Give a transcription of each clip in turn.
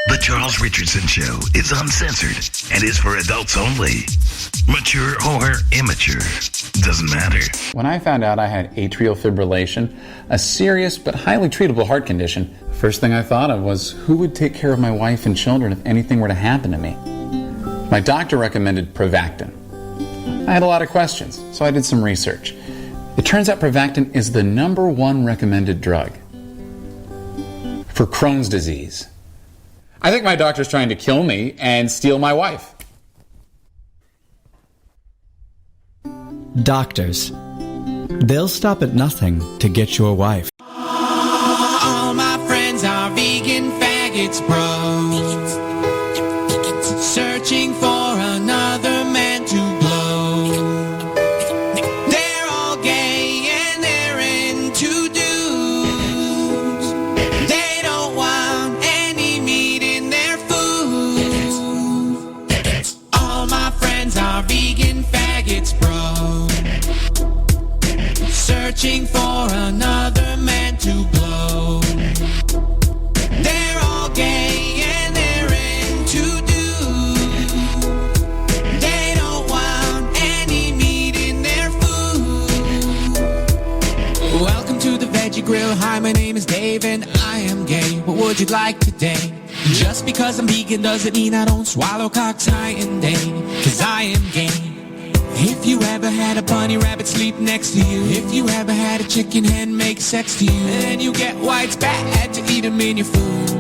The Charles Richardson Show is uncensored and is for adults only. Mature or immature, doesn't matter. When I found out I had atrial fibrillation, a serious but highly treatable heart condition, the first thing I thought of was who would take care of my wife and children if anything were to happen to me? My doctor recommended Prevactin. I had a lot of questions, so I did some research. It turns out Prevactin is the #1 recommended drug for Crohn's disease. I think my doctor's trying to kill me and steal my wife. Doctors. They'll stop at nothing to get your wife. All my friends are vegan faggots, bros. Searching for another man to blow. They're all gay and they're into dudes. They don't want any meat in their food. All my friends are vegan faggots, bro. Searching for another man to blow. They're all gay and they're into dudes. They don't want any meat in their food. Welcome to the Veggie Grill. Hi, my name is Dave and I am gay. What would you like today? Just because I'm vegan doesn't mean I don't swallow cocks night and day. 'Cause I am gay. If you ever had a bunny rabbit sleep next to you, if you ever had a chicken hen make sex to you, and you get white spat to eat them in your food.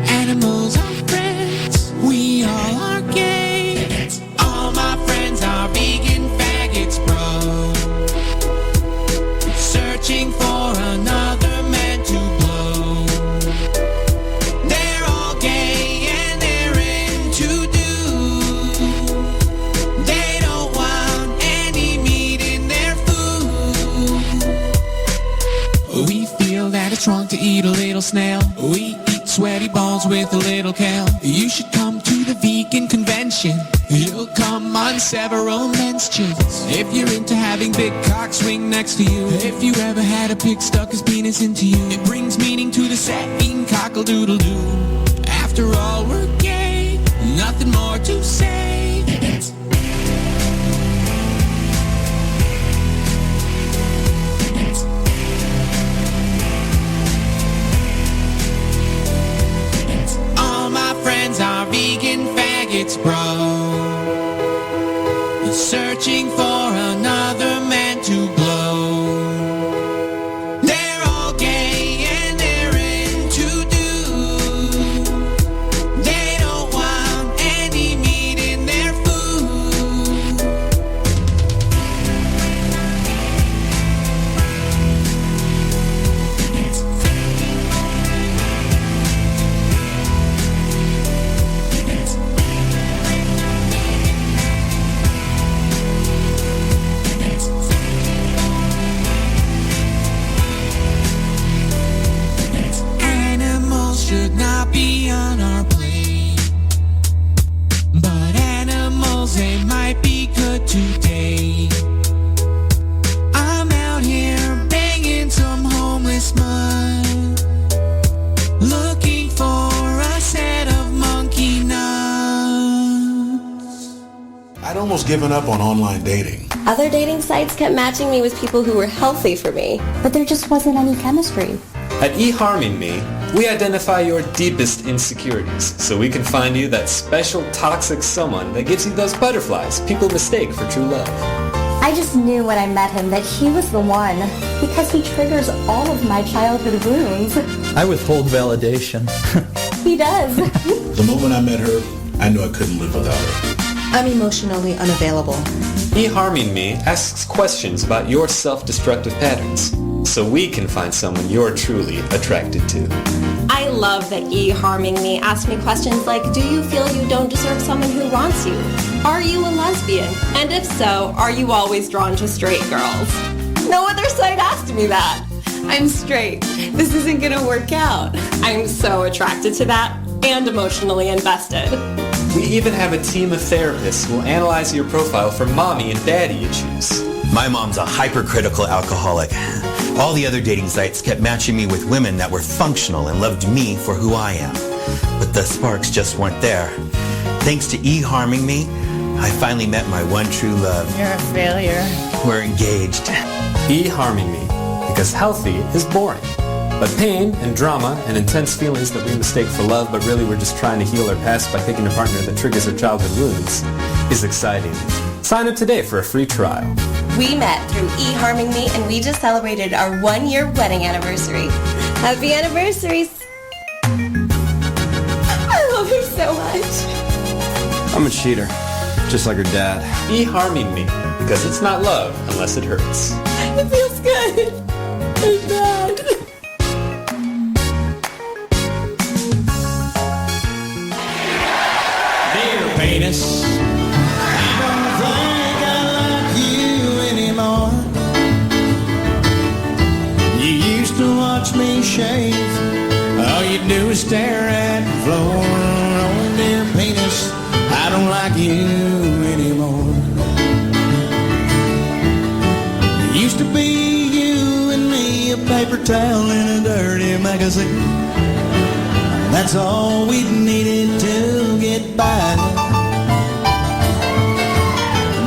Animals are friends, we all are gay. All my friends are vegan faggots, bro. Searching for another man to blow. They're all gay and they're into dudes. They don't want any meat in their food. We feel that it's wrong to eat a little snail. We eat sweaty balls with a little kale. You should come to the vegan convention. You'll come on several men's chins. If you're into having big cock swing next to you, if you ever had a pig stuck his penis into you, it brings meaning to the saying cockle-doodle-doo. After all, we're gay, nothing more to say. All my friends are vegan faggots, bro. Searching for another man to blow. They're all gay and they're into dudes. They don't want any meat in their food. Animals should not be on our plate, but animals, they might be good today. I'm out here banging some homeless mud, looking for a set of monkey nuts. I'd almost given up on online dating. Other dating sites kept matching me with people who were healthy for me, but there just wasn't any chemistry. At eHarming Me, we identify your deepest insecurities so we can find you that special toxic someone that gives you those butterflies people mistake for true love. I just knew when I met him that he was the one because he triggers all of my childhood wounds. I withhold validation. He does. The moment I met her, I knew I couldn't live without her. I'm emotionally unavailable. eHarming Me asks questions about your self-destructive patterns so we can find someone you're truly attracted to. I love that eHarming Me asks me questions like, do you feel you don't deserve someone who wants you? Are you a lesbian? And if so, are you always drawn to straight girls? No other site asked me that. I'm straight. This isn't gonna work out. I'm so attracted to that and emotionally invested. We even have a team of therapists who will analyze your profile for mommy and daddy issues. My mom's a hypercritical alcoholic. All the other dating sites kept matching me with women that were functional and loved me for who I am. But the sparks just weren't there. Thanks to E harming me, I finally met my one true love. You're a failure. We're engaged. E harming me, because healthy is boring. But pain and drama and intense feelings that we mistake for love, but really we're just trying to heal our past by picking a partner that triggers our childhood wounds, is exciting. Sign up today for a free trial. We met through eHarming Me, and we just celebrated our 1-year wedding anniversary. Happy anniversaries! I love her so much. I'm a cheater, just like her dad. E harming me, because it's not love unless it hurts. It feels good. It's bad. Dear penis, I don't think I like you anymore. You used to watch me shave. All you do is stare at the floor. Oh, dear penis, I don't like you anymore. It used to be you and me, a paper towel in a dirty magazine. That's all we needed to get by.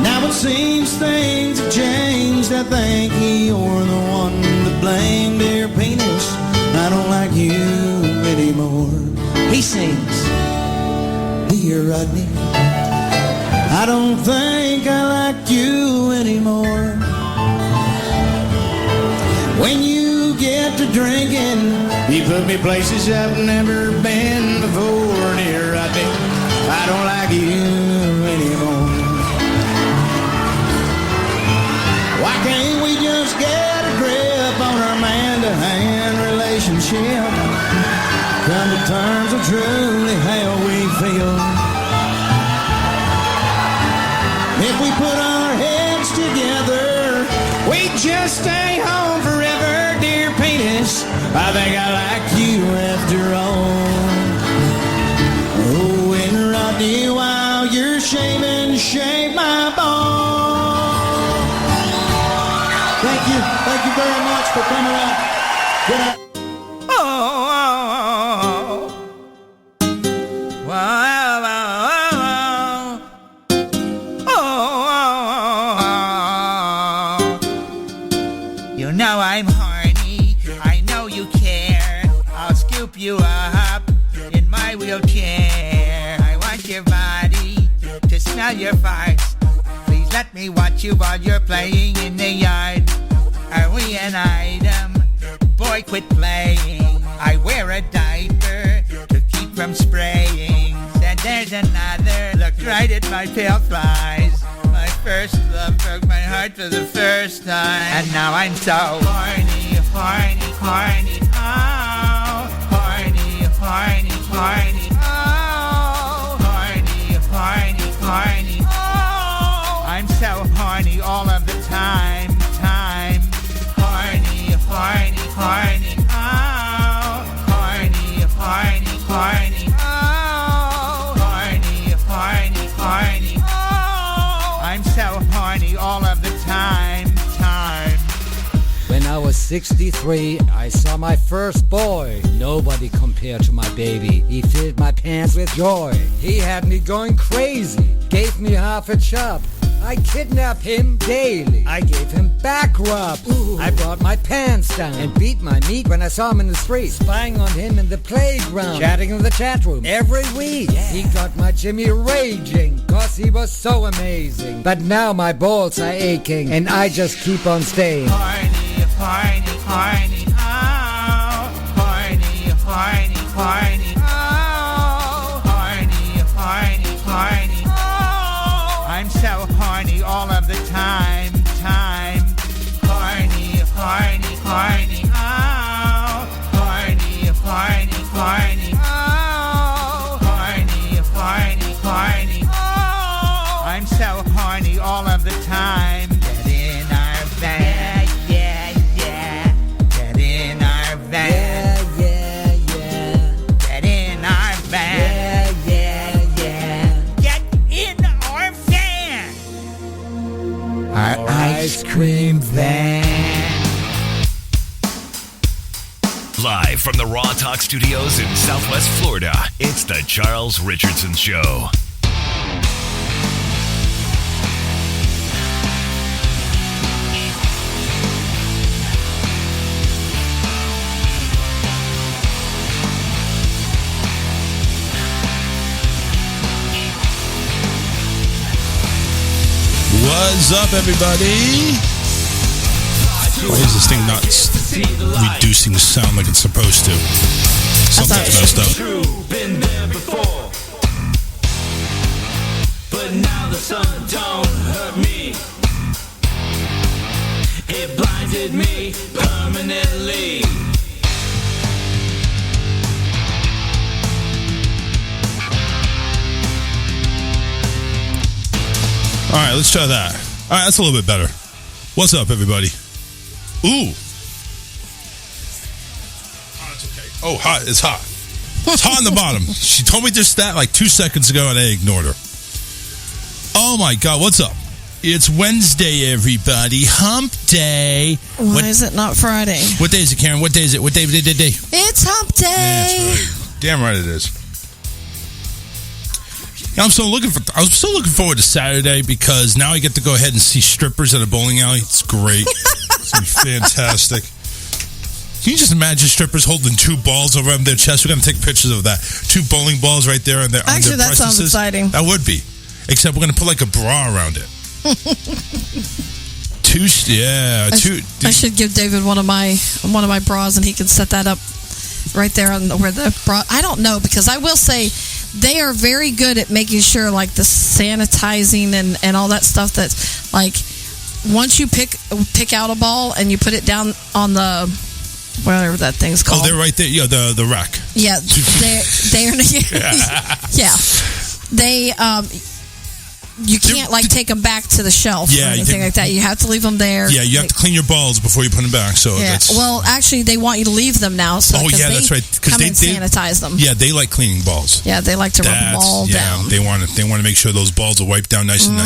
Now it seems things have changed. I think you're the one to blame, dear penis. I don't like you anymore. He sings, dear Rodney, I don't think I like you anymore. When you get to drinking, you put me places I've never been before, dear Rodney. I don't like you anymore. Why can't we just get a grip on our man-to-hand relationship? Come to terms with truly how we feel. If we put our heads together, we just stay home forever, dear penis. I think I like you after all. Oh, and Rodney, while you're shaving, shave my ball. Thank you very much for coming out. Good night. You know I'm horny, I know you care. I'll scoop you up in my wheelchair. I want your body to smell your farts. Please let me watch you while you're playing in the yard. Are we an item? Boy, quit playing. I wear a diaper to keep from spraying. Then there's another, looked right at my pale flies. My first love broke my heart for the first time. And now I'm so horny, horny, horny, oh. Horny, horny, horny, oh. Horny, horny, horny, oh. I'm so horny all of the time. Horny, horny, horny, oh. Horny, horny, horny, oh. Horny, horny, horny, oh. I'm so horny all of the time. When I was 63, I saw my first boy. Nobody compared to my baby. He filled my pants with joy. He had me going crazy, gave me half a chop. I kidnapped him daily. I gave him back rub. Ooh. I brought my pants down and beat my meat when I saw him in the street. Spying on him in the playground, chatting in the chat room every week. Yeah. He got my Jimmy raging, cause he was so amazing. But now my balls are aching, and I just keep on staying. Horny, horny, horny, oh. Horny, horny, horny, oh. Horny, horny, horny, oh. I'm so horny all of the time. Horny, horny, horny, oh. Horny, horny, horny, oh. Horny, horny, horny, oh. I'm so horny all of the time. Get in our van, yeah. Get in our van, yeah. Get in our van, yeah. Get in our van. Our ice cream van. Live from the Raw Talk Studios in Southwest Florida, it's the Charles Richardson Show. What's up, everybody? Why is this thing not reducing the sound like it's supposed to? Something's messed up. Been there before, but now the sun don't hurt me. It blinded me permanently. All right, let's try that. All right, that's a little bit better. What's up, everybody? Ooh. Oh, it's okay. Oh, hot. It's hot. It's hot on the bottom. She told me just that like 2 seconds ago, and I ignored her. Oh, my God. What's up? It's Wednesday, everybody. Hump day. Why is it not Friday? What day is it, Karen? What day is it? What day? It's hump day. Yeah, that's right. Damn right it is. I'm still looking forward to Saturday because now I get to go ahead and see strippers at a bowling alley. It's great. It's gonna be fantastic. Can you just imagine strippers holding two balls over their chest? We're gonna take pictures of that. Two bowling balls right there on their Actually, that sounds exciting. That would be. Except we're gonna put like a bra around it. I should give David one of my bras and he can set that up right there on where the bra. I don't know, because I will say they are very good at making sure, like, the sanitizing and all that stuff. That's like, once you pick out a ball and you put it down on the whatever that thing's called. Oh, they're right there. Yeah, the rack. Yeah, they're yeah. They you can't take them back to the shelf or anything like that. You have to leave them there. Yeah, you have to clean your balls before you put them back. So that's... Well, actually, they want you to leave them now. So that's right. Come and sanitize them. Yeah, they like cleaning balls. Yeah, they like to rub them all down. They want to make sure those balls are wiped down nice and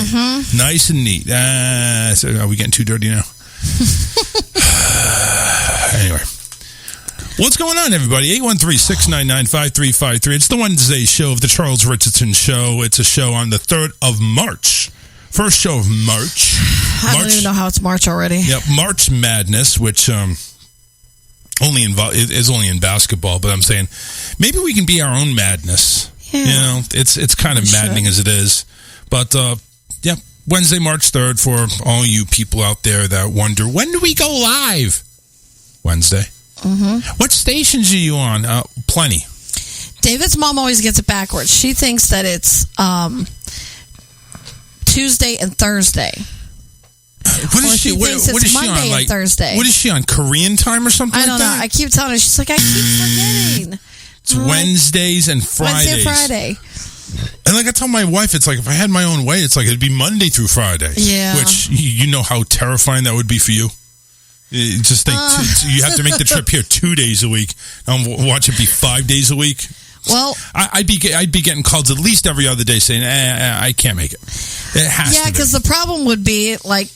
nice and neat. So are we getting too dirty now? Anyway. What's going on, everybody? 813-699-5353. It's the Wednesday show of the Charles Richardson Show. It's a show on the 3rd of March. First show of March. I don't even know how it's March already. Yep, March Madness, which is only in basketball, but I'm saying maybe we can be our own madness. Yeah. You know, it's kind of maddening as it is. But, Wednesday, March 3rd, for all you people out there that wonder, when do we go live? Wednesday. Mm-hmm. What stations are you on? Plenty. David's mom always gets it backwards. She thinks that it's Tuesday and Thursday. What is she? What is she Monday on? and Thursday. What is she on? Korean time or something? I don't know. I keep telling her. She's like, I keep forgetting. It's Wednesdays and Fridays. Wednesday, Friday. And like I tell my wife, it's like if I had my own way, it's like it'd be Monday through Friday. Yeah. Which you know how terrifying that would be for you. Just think, you have to make the trip here 2 days a week. Watch it be 5 days a week. Well, I'd be getting calls at least every other day saying, I can't make it. It has to be. Yeah, because the problem would be, like,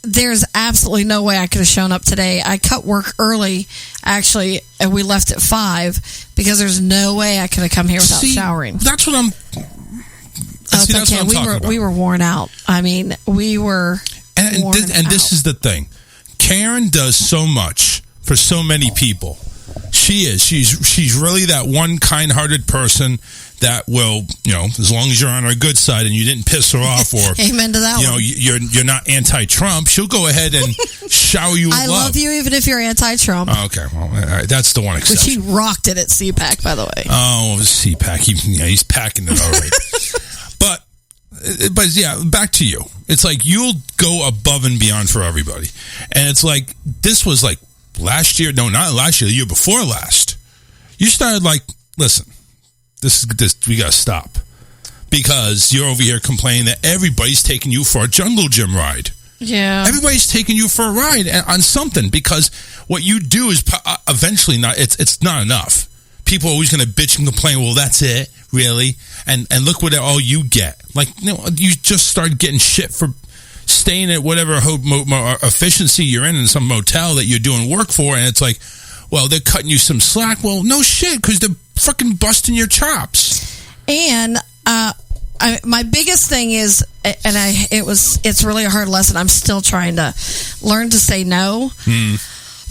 there's absolutely no way I could have shown up today. I cut work early, actually, and we left at 5 because there's no way I could have come here without showering. That's what I'm... That's okay. We were worn out. I mean, we were worn out. This is the thing. Karen does so much for so many people. She is. She's really that one kind-hearted person that will, as long as you're on her good side and you didn't piss her off, or amen to that one. You're not anti-Trump. She'll go ahead and shower you with love. I love you even if you're anti-Trump. Okay, well, that's the one exception. But she rocked it at CPAC, by the way. Oh, CPAC. He's packing it all right. But yeah, back to you. It's like you'll go above and beyond for everybody. And it's like, this was like last year. No, not last year. The year before last. You started like, listen, this we got to stop. Because you're over here complaining that everybody's taking you for a jungle gym ride. Yeah. Everybody's taking you for a ride on something. Because what you do is eventually not, it's not enough. People are always going to bitch and complain, well, that's it, really? And look what all you get. Like, you just start getting shit for staying at whatever efficiency you're in some motel that you're doing work for, and it's like, well, they're cutting you some slack. Well, no shit, because they're fucking busting your chops. And my biggest thing is, and it's really a hard lesson. I'm still trying to learn to say no.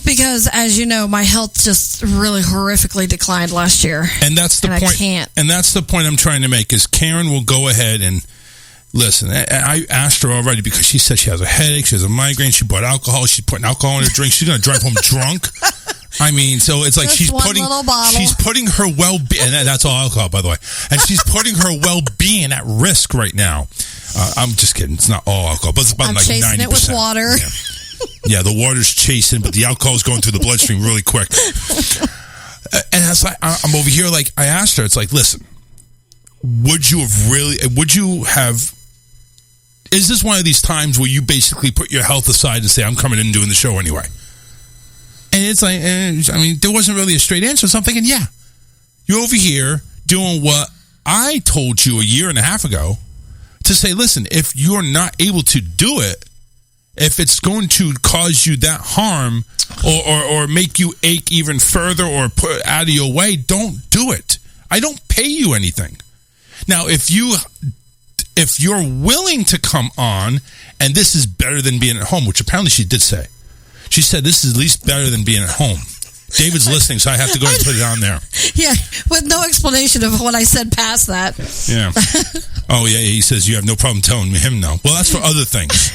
Because, as you know, my health just really horrifically declined last year. And that's the point. I can't. And that's the point I'm trying to make is Karen will go ahead and listen. I asked her already because she said she has a headache, she has a migraine, she bought alcohol, she's putting alcohol in her drink, she's going to drive home drunk. I mean, so it's like just she's putting her well-being, and that's all alcohol, by the way, and she's putting her well-being at risk right now. I'm just kidding. It's not all alcohol, but it's about like 90%. I'm chasing it with water. Yeah, the water's chasing, but the alcohol's going through the bloodstream really quick. And it's like, I'm over here, like, I asked her, it's like, listen, is this one of these times where you basically put your health aside and say, I'm coming in and doing the show anyway? And it's like, I mean, there wasn't really a straight answer, so I'm thinking, yeah, you're over here doing what I told you a year and a half ago to say, listen, if you're not able to do it, if it's going to cause you that harm or make you ache even further or put out of your way, don't do it. I don't pay you anything. Now, if you're willing to come on, and this is better than being at home, which apparently she did say. She said this is at least better than being at home. David's listening, so I have to go and put it on there. Yeah, with no explanation of what I said past that. Yeah. Oh, yeah, he says you have no problem telling him no. Well, that's for other things.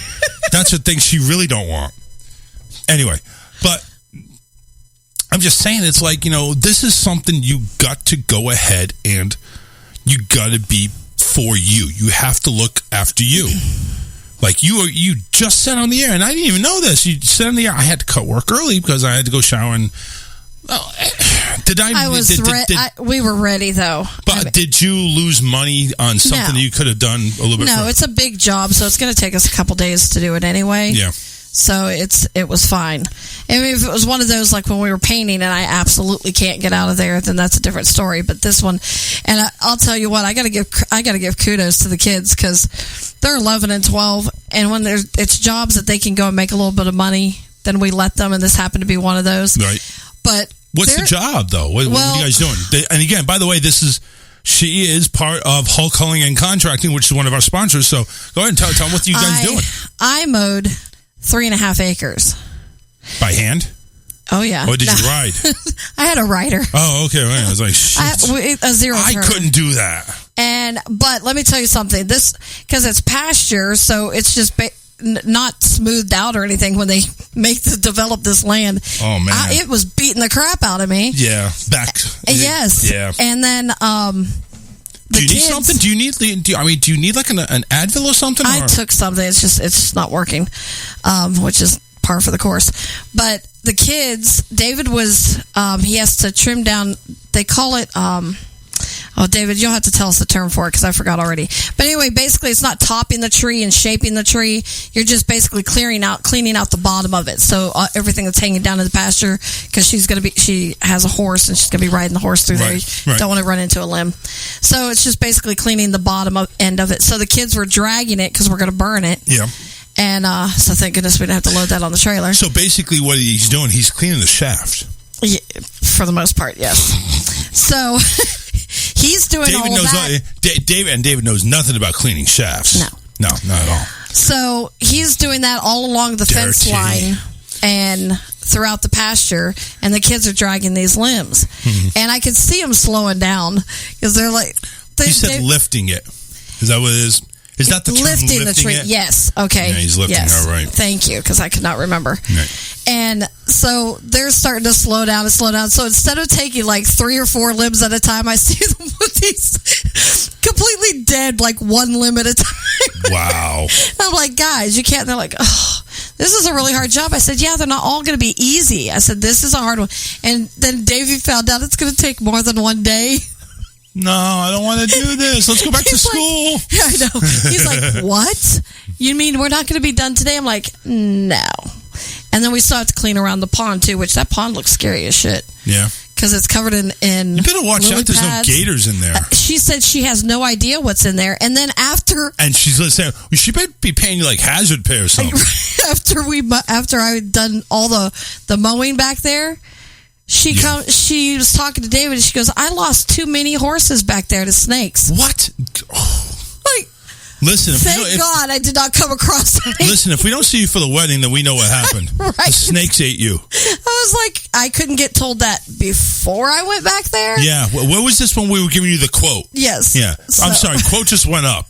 That's the things she really don't want. Anyway, but I'm just saying, it's like, this is something you got to go ahead and you got to be for you. You have to look after you. Like you just said on the air, and I didn't even know this. You said on the air, I had to cut work early because I had to go shower and... we were ready, though. But did you lose money on something that you could have done a little bit? No, it's a big job, so it's going to take us a couple days to do it anyway. Yeah. So it was fine. I mean, if it was one of those like when we were painting and I absolutely can't get out of there, then that's a different story. But this one, and I'll tell you what, I got to give kudos to the kids because they're 11 and 12, and when it's jobs that they can go and make a little bit of money, then we let them. And this happened to be one of those. Right. But what's the job though? What are you guys doing? And again, by the way, she is part of Hulk Culling and Contracting, which is one of our sponsors. So go ahead and tell them what you guys doing. I mowed 3.5 acres. By hand? Oh, yeah. Or did you ride? I had a rider. Oh, okay. I was like, shit. A zero turn. I couldn't do that. But let me tell you something. Because it's pasture, so it's just not smoothed out or anything when they develop this land. Oh, man. It was beating the crap out of me. Yeah. Back. Yes. Yeah. And then... do you need something? Do you need like an Advil or something? I took something. It's just not working, which is par for the course. But the kids, David was, he has to trim down, they call it, David, you'll have to tell us the term for it because I forgot already. But anyway, basically it's not topping the tree and shaping the tree. You're just basically cleaning out the bottom of it. So everything that's hanging down in the pasture, because she has a horse and she's going to be riding the horse through there. Right. Don't want to run into a limb. So it's just basically cleaning the bottom end of it. So the kids were dragging it because we're going to burn it. Yeah. And so thank goodness we didn't have to load that on the trailer. So basically what he's doing, he's cleaning the shaft. Yeah, for the most part, yes. So he's doing all that. David knows nothing about cleaning shafts. No, not at all. So he's doing that all along the fence line and throughout the pasture, and the kids are dragging these limbs. Mm-hmm. And I could see them slowing down because they're like... He said lifting it. Is that what it is? Is that the term, lifting the tree? It? Yes. Okay. Yeah, he's lifting. Yes. All right. Thank you, because I could not remember. Right. And so they're starting to slow down and slow down. So instead of taking like 3 or 4 limbs at a time, I see them with these completely dead, like one limb at a time. Wow. I'm like, guys, you can't. They're like, oh, this is a really hard job. I said, yeah, they're not all going to be easy. I said, this is a hard one. And then Davey found out it's going to take more than one day. No, I don't want to do this. Let's go back to school. Yeah, I know. He's like, what? You mean we're not going to be done today? I'm like, no. And then we still have to clean around the pond, too, which that pond looks scary as shit. Yeah. Because it's covered in you better watch out. There's no gators in there. She said she has no idea what's in there. And then after... And she's saying, well, she better be paying you like hazard pay or something. After I had done all the mowing back there, She was talking to David, and she goes, "I lost too many horses back there to snakes." What? Like, listen, thank God I did not come across that. Listen, if we don't see you for the wedding, then we know what happened. Right. The snakes ate you. I was like, I couldn't get told that before I went back there. Yeah. What was this when we were giving you the quote? Yes. Yeah. I'm sorry. Quote just went up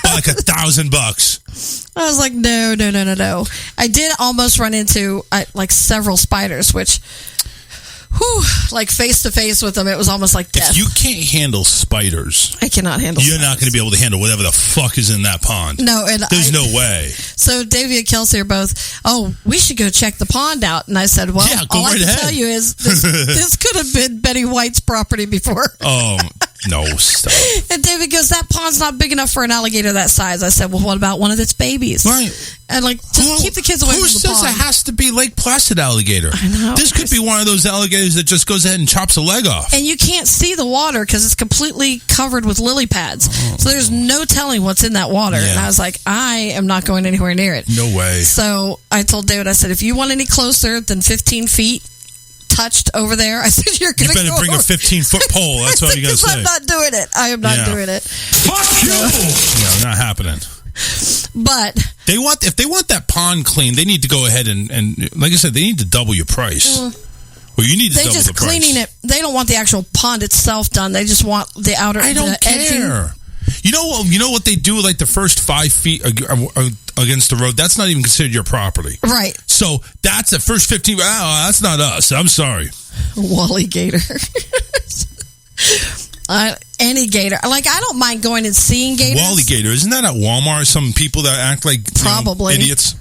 by like $1,000. I was like, no. I did almost run into like several spiders, which, like face to face with them, it was almost like death. If you can't handle spiders, I cannot handle. You're not going to be able to handle whatever the fuck is in that pond. No, and there's no way. So Davey and Kelsey are both, we should go check the pond out. And I said, well, yeah, all I can tell you is this could have been Betty White's property before. Oh, no, stop. And David goes, that pond's not big enough for an alligator that size. I said, well, what about one of its babies? Right. And just keep the kids away from the pond. Who says it has to be Lake Placid alligator? I know. This could be one of those alligators that just goes ahead and chops a leg off. And you can't see the water because it's completely covered with lily pads. So there's no telling what's in that water. Yeah. And I was like, I am not going anywhere near it. No way. So I told David, I said, if you want any closer than 15 feet touched over there, I said, you better bring a 15-foot pole. That's all you got to say. I'm not doing it. I am not doing it. Fuck you! Yeah, not happening. But if they want that pond clean, they need to go ahead and like I said, they need to double your price. Well, you need to double the price. They just cleaning it. They don't want the actual pond itself done. They just want the outer. I don't care. You know what they do? Like the first 5 feet against the road, that's not even considered your property, right? So that's the first 15. Oh, that's not us. I'm sorry, Wally Gator. Any gator. Like, I don't mind going and seeing gators. Wally Gator, isn't that at Walmart? Some people that act like probably idiots.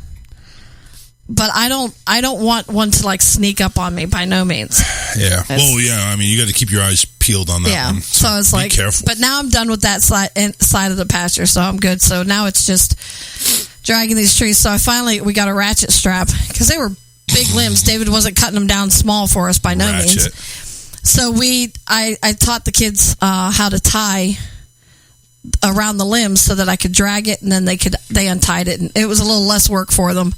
But I don't want one to like sneak up on me by no means. Yeah. Well, yeah. I mean, you got to keep your eyes peeled on that one. So it's like, careful. But now I'm done with that side of the pasture, so I'm good. So now it's just dragging these trees. So we got a ratchet strap because they were big limbs. David wasn't cutting them down small for us by no means. So I taught the kids how to tie around the limbs so that I could drag it, and then they untied it, and it was a little less work for them,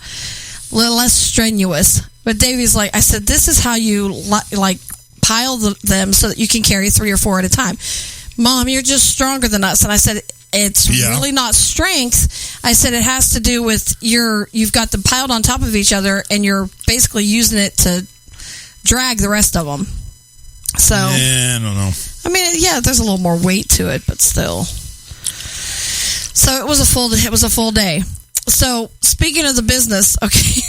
a little less strenuous. But Davey's like, I said, this is how you like pile them so that you can carry 3 or 4 at a time. Mom, you're just stronger than us. And I said, it's really not strength. I said, it has to do with you've got them piled on top of each other, and you're basically using it to drag the rest of them. So I don't know. I mean, yeah, there's a little more weight to it, but still. So it was a full day. So speaking of the business, okay.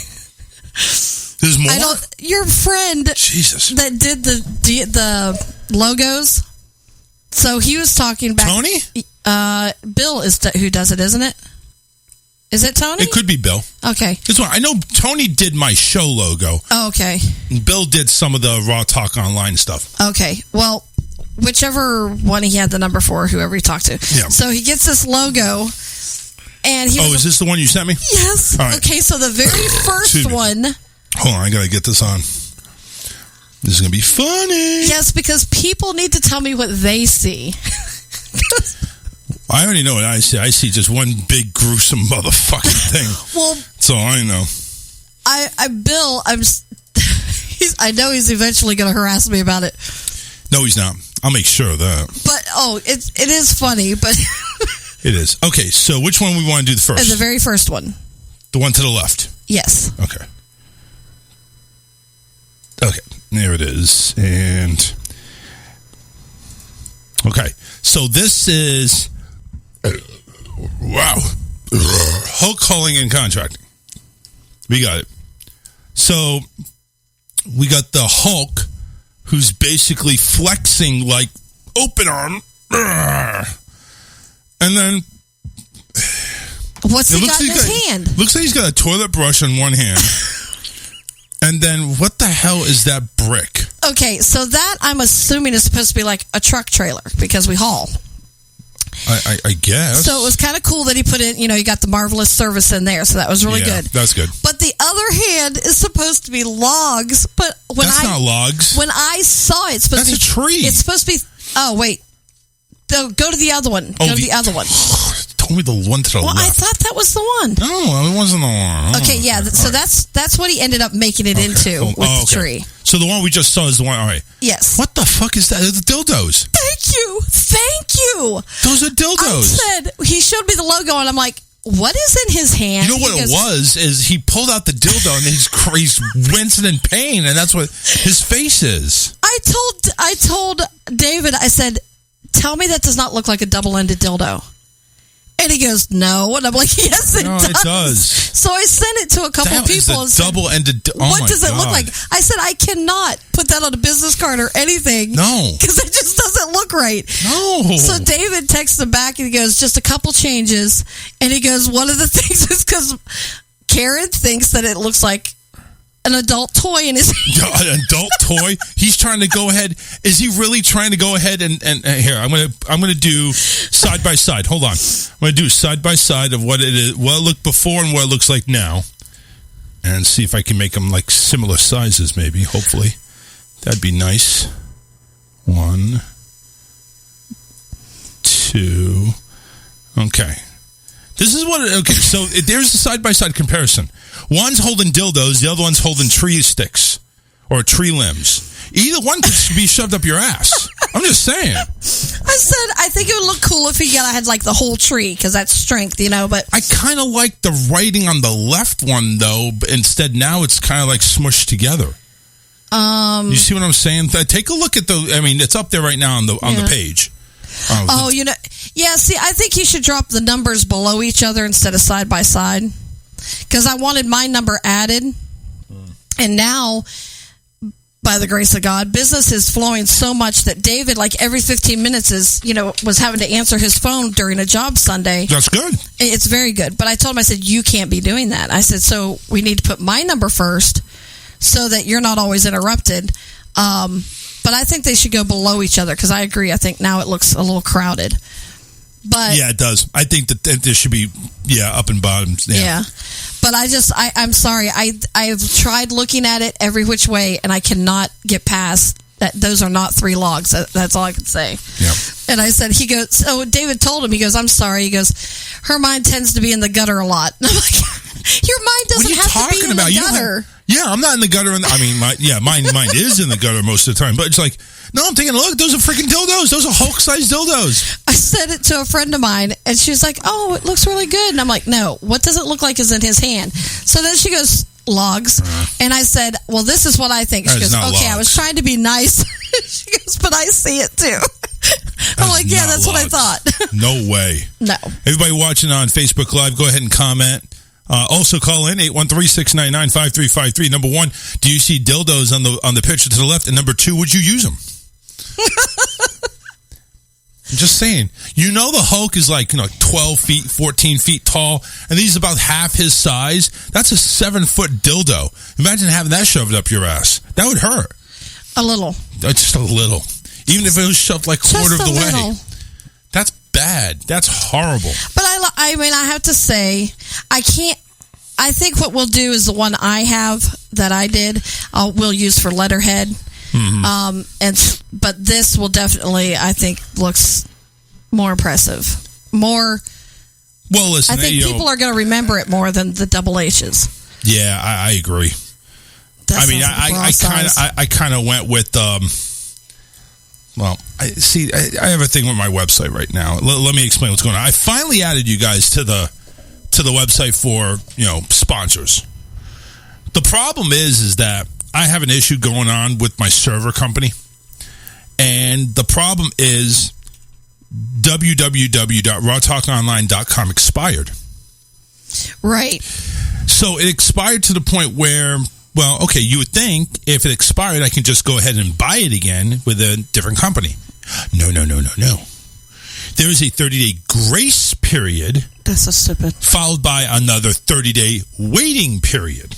There's more. Your friend, Jesus, that did the logos. So he was talking back. Tony? Bill is who does it, isn't it? Is it Tony? It could be Bill. Okay. I know Tony did my show logo. Oh, okay. Bill did some of the Raw Talk Online stuff. Okay. Well, whichever one he had the number for, whoever he talked to. Yeah. So he gets this logo, and is this the one you sent me? Yes. All right. Okay, so the very first one. Hold on, I gotta get this on. This is gonna be funny. Yes, because people need to tell me what they see. I already know what I see. I see just one big gruesome motherfucking thing. Well, that's all I know. Bill, I know he's eventually going to harass me about it. No, he's not. I'll make sure of that. But it is funny, but it is. Okay, so which one we want to do the first? The very first one. The one to the left. Yes. Okay. Okay, there it is, and okay, so this is. Wow. Hulk hauling and contracting. We got it. So we got the Hulk who's basically flexing like open arm. And then what's he got in his hand? Looks like he's got a toilet brush in one hand. And then what the hell is that brick? Okay, so that I'm assuming is supposed to be like a truck trailer because we haul. I guess. So it was kind of cool that he put in, you got the Marvelous Service in there, so that was really good. That's good. But the other hand is supposed to be logs, but that's not logs. When I saw it, it's supposed to be... That's a tree. It's supposed to be... Oh, wait. Go to the other one. Go to the other one. Told me the one to the left. I thought that was the one. No, it wasn't the one. Okay, yeah. So right. that's what he ended up making it into with the tree. So the one we just saw is the one. All right. Yes. What the fuck is that? The dildos. Thank you. Those are dildos. I said, he showed me the logo, and I'm like, what is in his hand? You know what it was? Is he pulled out the dildo and he's wincing in pain, and that's what his face is. I told David, I said, tell me that does not look like a double-ended dildo. And he goes, no. And I'm like, yes, it does. It does. So I sent it to a couple people. Is a double-ended. What does it look like? I said, I cannot put that on a business card or anything. No. Because it just doesn't look right. No. So David texts him back and he goes, just a couple changes. And he goes, one of the things is because Karen thinks that it looks like an adult toy in his hand. An adult toy? He's trying to go ahead. Is he really trying to go ahead and here, I'm gonna do side by side. Hold on. I'm gonna do side by side of what it is, what it looked before and what it looks like now. And see if I can make them like similar sizes, maybe, hopefully. That'd be nice. 1, 2. Okay. This is what okay, so there's a side-by-side comparison. One's holding dildos, the other one's holding tree sticks or tree limbs. Either one could be shoved up your ass. I'm just saying. I said, I think it would look cool if he had like the whole tree, because that's strength, but... I kind of like the writing on the left one, though, but instead now it's kind of like smushed together. You see what I'm saying? Take a look at it's up there right now on the page. See, I think he should drop the numbers below each other instead of side by side, because I wanted my number added, and now, by the grace of God, business is flowing so much that David, like every 15 minutes, was having to answer his phone during a job Sunday. That's good. It's very good, but I told him, I said, you can't be doing that. I said, so we need to put my number first so that you're not always interrupted. But I think they should go below each other, because I agree. I think now it looks a little crowded. But yeah, it does. I think that there should be up and bottoms. Yeah. But I'm sorry. I've tried looking at it every which way, and I cannot get past that. Those are not 3 logs. That's all I can say. Yeah. And I said, so David told him, he goes, I'm sorry. He goes, her mind tends to be in the gutter a lot. And I'm like, your mind doesn't have to be in the gutter. I'm not in the gutter. Mine is in the gutter most of the time. But it's like, no, I'm taking a look. Those are freaking dildos. Those are Hulk-sized dildos. I said it to a friend of mine, and she was like, oh, it looks really good. And I'm like, no, what does it look like is in his hand? So then she goes, logs. And I said, well, this is what I think. She goes, okay, logs. I was trying to be nice. She goes, but I see it too. I'm like, yeah, that's logs. What I thought. No way. No. Everybody watching on Facebook Live, go ahead and comment. Also call in 813-699-5353. Number 1, do you see dildos on the picture to the left? And number 2, would you use them? I'm just saying. The Hulk is like 12 feet, 14 feet tall, and he's about half his size. That's a 7-foot dildo. Imagine having that shoved up your ass. That would hurt. A little. Just a little. Even if it was shoved like a quarter of the way. That's bad. That's horrible. But I have to say, I think what we'll do is the one I have that I did, we'll use for letterhead. Mm-hmm. But this will definitely, I think, looks more impressive. Well, listen, I think people are going to remember it more than the double H's. Yeah, I agree. I kind of went with. Well, I have a thing with my website right now. Let me explain what's going on. I finally added you guys to the website for sponsors. The problem is that I have an issue going on with my server company, and the problem is www.rawtalkonline.com expired. Right. So it expired to the point where, well, okay, you would think if it expired, I can just go ahead and buy it again with a different company. No. There is a 30-day grace period. That's so stupid. Followed by another 30-day waiting period.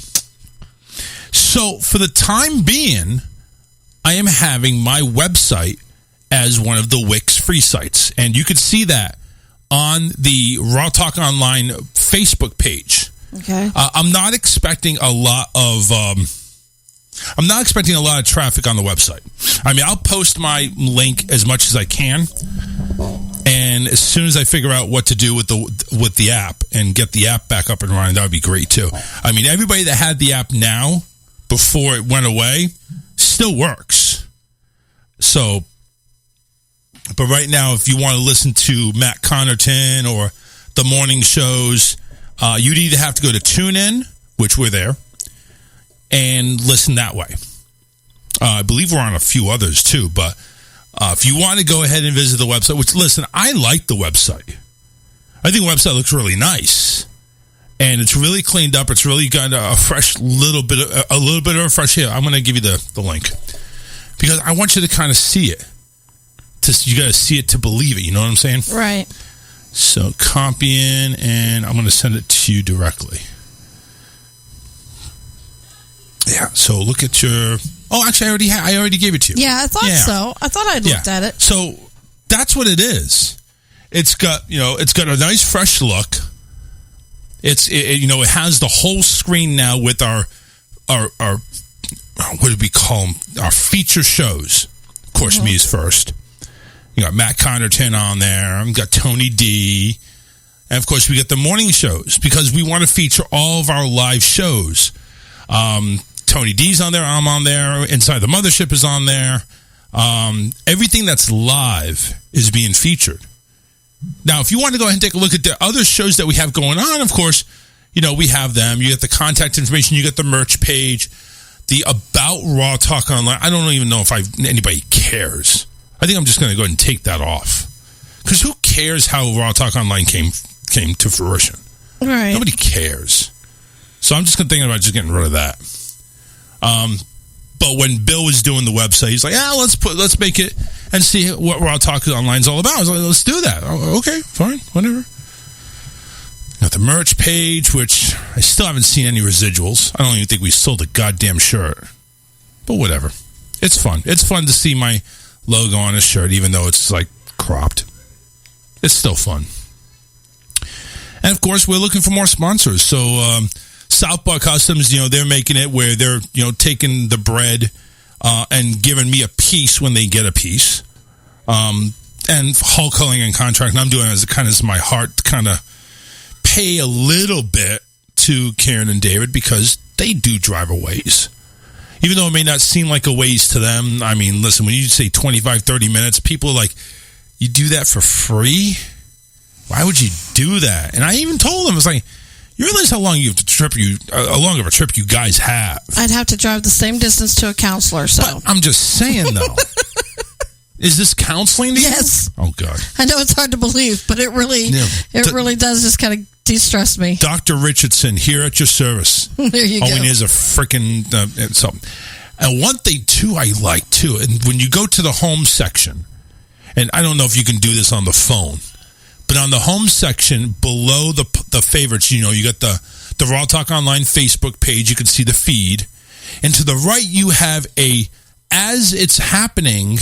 So for the time being, I am having my website as one of the Wix free sites. And you can see that on the Raw Talk Online Facebook page. Okay. I'm not expecting a lot of traffic on the website. I'll post my link as much as I can, and as soon as I figure out what to do with the app and get the app back up and running, that would be great too. Everybody that had the app now before it went away still works. So, but right now, if you want to listen to Matt Connerton or the morning shows, you'd either have to go to TuneIn, which we're there, and listen that way. I believe we're on a few others too, but if you want to go ahead and visit the website, which, listen, I like the website. I think the website looks really nice, and it's really cleaned up. It's really got a fresh little bit of a fresh here. I'm going to give you the link because I want you to kind of see it. You got to see it to believe it. You know what I'm saying? Right. So copy in, and I'm going to send it to you directly. Yeah. So look at your. Oh, actually, I already gave it to you. Yeah, I thought so. I thought I'd looked at it. So that's what it is. It's got a nice fresh look. It has the whole screen now with our what do we call them? Our feature shows. Of course, me is first. You got Matt Connerton on there. We've got Tony D. And, of course, we got the morning shows because we want to feature all of our live shows. Tony D's on there. I'm on there. Inside the Mothership is on there. Everything that's live is being featured. Now, if you want to go ahead and take a look at the other shows that we have going on, of course, we have them. You get the contact information. You get the merch page. The About Raw Talk Online. I don't even know if anybody cares. I think I'm just going to go ahead and take that off. Because who cares how Raw Talk Online came to fruition? Right. Nobody cares. So I'm just thinking about just getting rid of that. But when Bill was doing the website, he's like, let's make it and see what Raw Talk Online is all about. I was like, let's do that. Okay, fine, whatever. Got the merch page, which I still haven't seen any residuals. I don't even think we sold a goddamn shirt. But whatever. It's fun. It's fun to see my logo on a shirt, even though it's like cropped. It's still fun. And of course, we're looking for more sponsors. So Southpaw Customs, they're making it where they're taking the bread and giving me a piece when they get a piece. And Hulk Culling and Contract, and I'm doing it as kind of my heart to kind of pay a little bit to Karen and David because they do drive a ways. Even though it may not seem like a ways to them. I mean, listen, when you say 25, 30 minutes, people are like, you do that for free? Why would you do that? And I even told them, I was like, you realize how long long of a trip you guys have? I'd have to drive the same distance to a counselor, so. But I'm just saying, though. Is this counseling to you? Yes. Oh, God. I know it's hard to believe, but it really does just kind of de-stress me. Dr. Richardson, here at your service. There you go. All we need is a freaking something. And one thing, too, I like, too, and when you go to the home section, and I don't know if you can do this on the phone, but on the home section, below the favorites, you got the Raw Talk Online Facebook page. You can see the feed. And to the right, you have a As It's Happening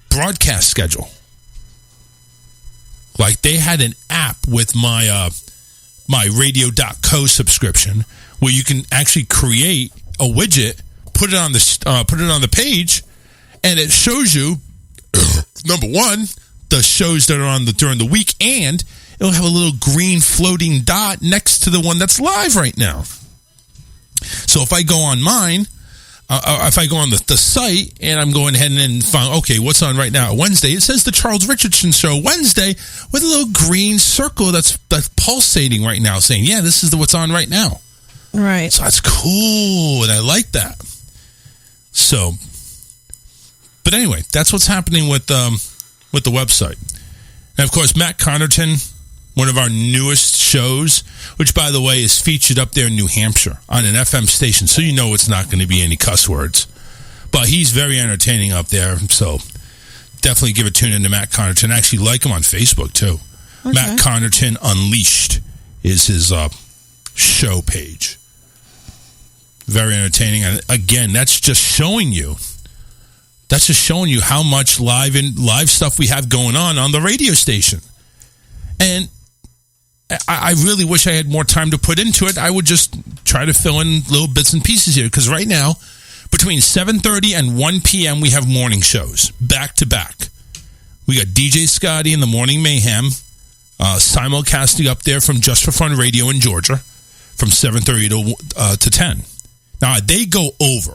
broadcast schedule. Like they had an app with my my radio.co subscription where you can actually create a widget, put it on the page, and it shows you number one, the shows that are on during the week, and it'll have a little green floating dot next to the one that's live right now. So if I go on mine, if I go on the site and I'm going ahead and find, okay, what's on right now? Wednesday, it says the Charles Richardson Show Wednesday with a little green circle that's pulsating right now saying, yeah, this is what's on right now. Right. So that's cool, and I like that. So, but anyway, that's what's happening with the website. And of course, Matt Connerton, one of our newest shows, which, by the way, is featured up there in New Hampshire on an FM station, so you know it's not going to be any cuss words. But he's very entertaining up there, so definitely give a tune in to Matt Connerton. I actually like him on Facebook, too. Okay. Matt Connerton Unleashed is his show page. Very entertaining. And again, that's just showing you how much live stuff we have going on the radio station. And I really wish I had more time to put into it. I would just try to fill in little bits and pieces here, because right now, between 7:30 and 1 p.m., we have morning shows, back to back. We got DJ Scotty in the Morning Mayhem, simulcasting up there from Just for Fun Radio in Georgia, from 7:30 to 10. Now, they go over,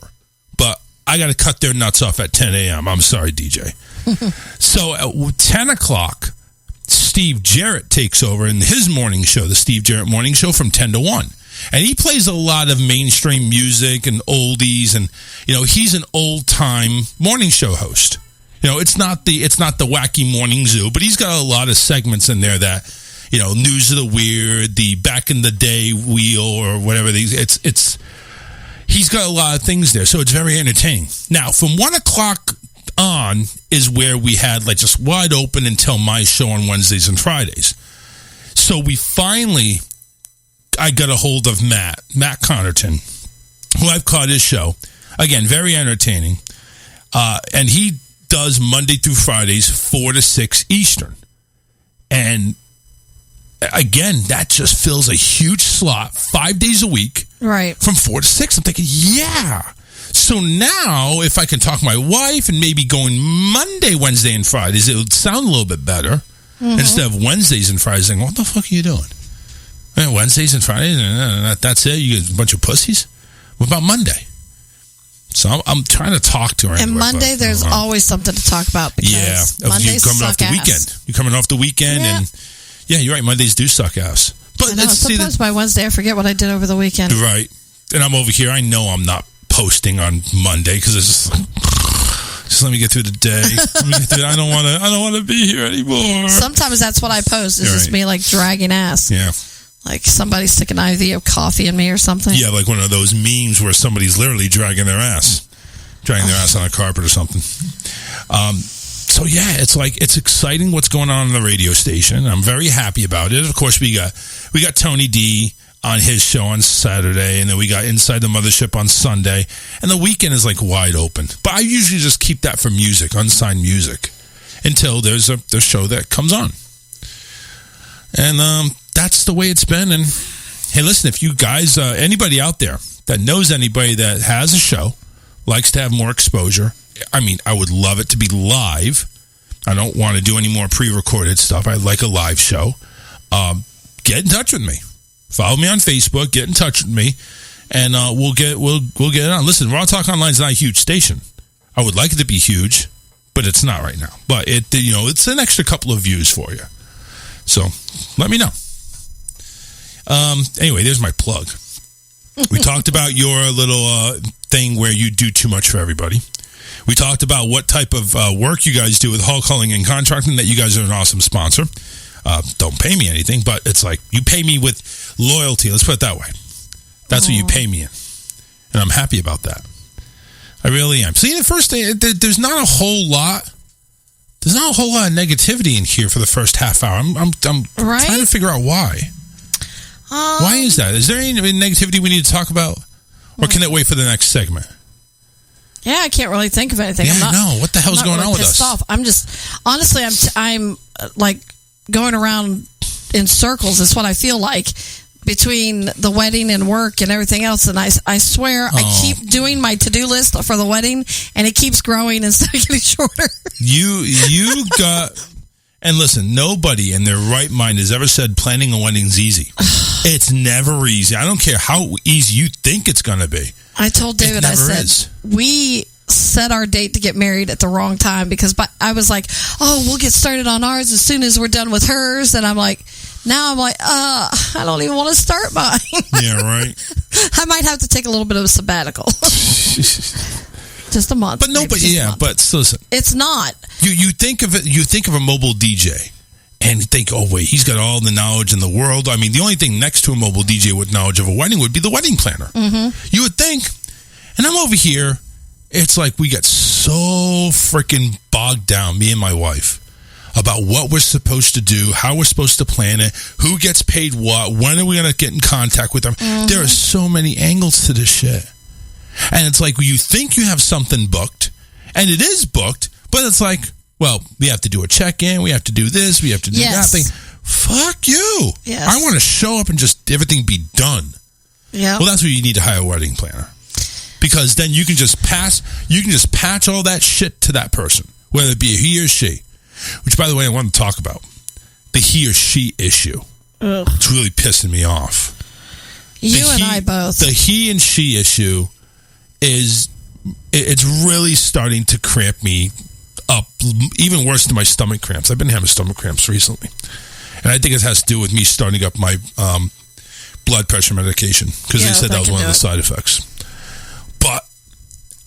but I got to cut their nuts off at 10 a.m. I'm sorry, DJ. So at 10 o'clock, Steve Jarrett takes over in his morning show, the Steve Jarrett Morning Show, from 10 to 1. And he plays a lot of mainstream music and oldies, and he's an old-time morning show host. It's not the wacky morning zoo, but he's got a lot of segments in there that, news of the weird, the back in the day wheel, or whatever these. He's got a lot of things there, so it's very entertaining. Now, from 1 o'clock on is where we had just wide open until my show on Wednesdays and Fridays. So I got a hold of Matt Connerton, who I've caught his show. Again, very entertaining. And he does Monday through Fridays, 4 to 6 Eastern. And again, that just fills a huge slot 5 days a week. Right. From 4 to 6. I'm thinking, yeah. So now, if I can talk my wife and maybe going Monday, Wednesday, and Fridays, it would sound a little bit better. Instead of Wednesdays and Fridays, saying, what the fuck are you doing? Wednesdays and Fridays, that's it? You get a bunch of pussies? What about Monday? So I'm trying to talk to her. And Monday, there's always something to talk about. Because Mondays you're coming off the weekend. You're coming off the weekend, and you're right. Mondays do suck ass. But sometimes by Wednesday, I forget what I did over the weekend. Right. And I'm over here. I know I'm not posting on Monday because it's just let me get through the day. I don't want to be here anymore. Sometimes that's what I post. It's just me dragging ass. Yeah. Like somebody stick an IV of coffee in me or something. Yeah, like one of those memes where somebody's literally dragging their ass on a carpet or something. So yeah, it's exciting what's going on the radio station. I'm very happy about it. Of course, we got Tony D on his show on Saturday, and then we got Inside the Mothership on Sunday, and the weekend is wide open. But I usually just keep that for music, unsigned music, until there's the show that comes on. And that's the way it's been. And hey, listen, if you guys, anybody out there that knows anybody that has a show, likes to have more exposure, I would love it to be live. I don't want to do any more pre-recorded stuff. I like a live show. Get in touch with me. Follow me on Facebook. Get in touch with me, and we'll get it on. Listen, Raw Talk Online is not a huge station. I would like it to be huge, but it's not right now. But it's an extra couple of views for you. So let me know. Anyway, there's my plug. We talked about your little thing where you do too much for everybody. We talked about what type of work you guys do with Hulk Hulling and Contracting, that you guys are an awesome sponsor. Don't pay me anything, but it's you pay me with loyalty. Let's put it that way. That's what you pay me in. And I'm happy about that. I really am. See, the first thing, there's not a whole lot. There's not a whole lot of negativity in here for the first half hour. I'm trying to figure out why. Why is that? Is there any negativity we need to talk about? Or can it wait for the next segment? Yeah, I can't really think of anything. Yeah, what the hell's going on with us? Off. I'm just, honestly, I'm going around in circles. Is what I feel like between the wedding and work and everything else. And I swear I keep doing my to-do list for the wedding, and it keeps growing instead of getting shorter. You got... And listen, nobody in their right mind has ever said planning a wedding's easy. It's never easy. I don't care how easy you think it's going to be. I told David, I said, we set our date to get married at the wrong time because I was like, we'll get started on ours as soon as we're done with hers. And I'm like, I don't even want to start mine. Yeah, right. I might have to take a little bit of a sabbatical. Just a month. But but listen. It's not. You think of it, you think of a mobile DJ and think, oh wait, he's got all the knowledge in the world. The only thing next to a mobile DJ with knowledge of a wedding would be the wedding planner. Mm-hmm. You would think. And I'm over here, it's we get so freaking bogged down, me and my wife, about what we're supposed to do, how we're supposed to plan it, who gets paid what, when are we going to get in contact with them. Mm-hmm. There are so many angles to this shit. And it's you think you have something booked, and it is booked, but it's we have to do a check-in, we have to do this, we have to do that thing. Fuck you. Yes. I want to show up and just everything be done. Yeah. Well, that's where you need to hire a wedding planner. Because then you can just patch all that shit to that person, whether it be a he or she. Which, by the way, I want to talk about. The he or she issue. Ugh. It's really pissing me off. I both. The he and she issue is it's really starting to cramp me up, even worse than my stomach cramps. I've been having stomach cramps recently. And I think it has to do with me starting up my blood pressure medication, because they said that was one of the side effects. But,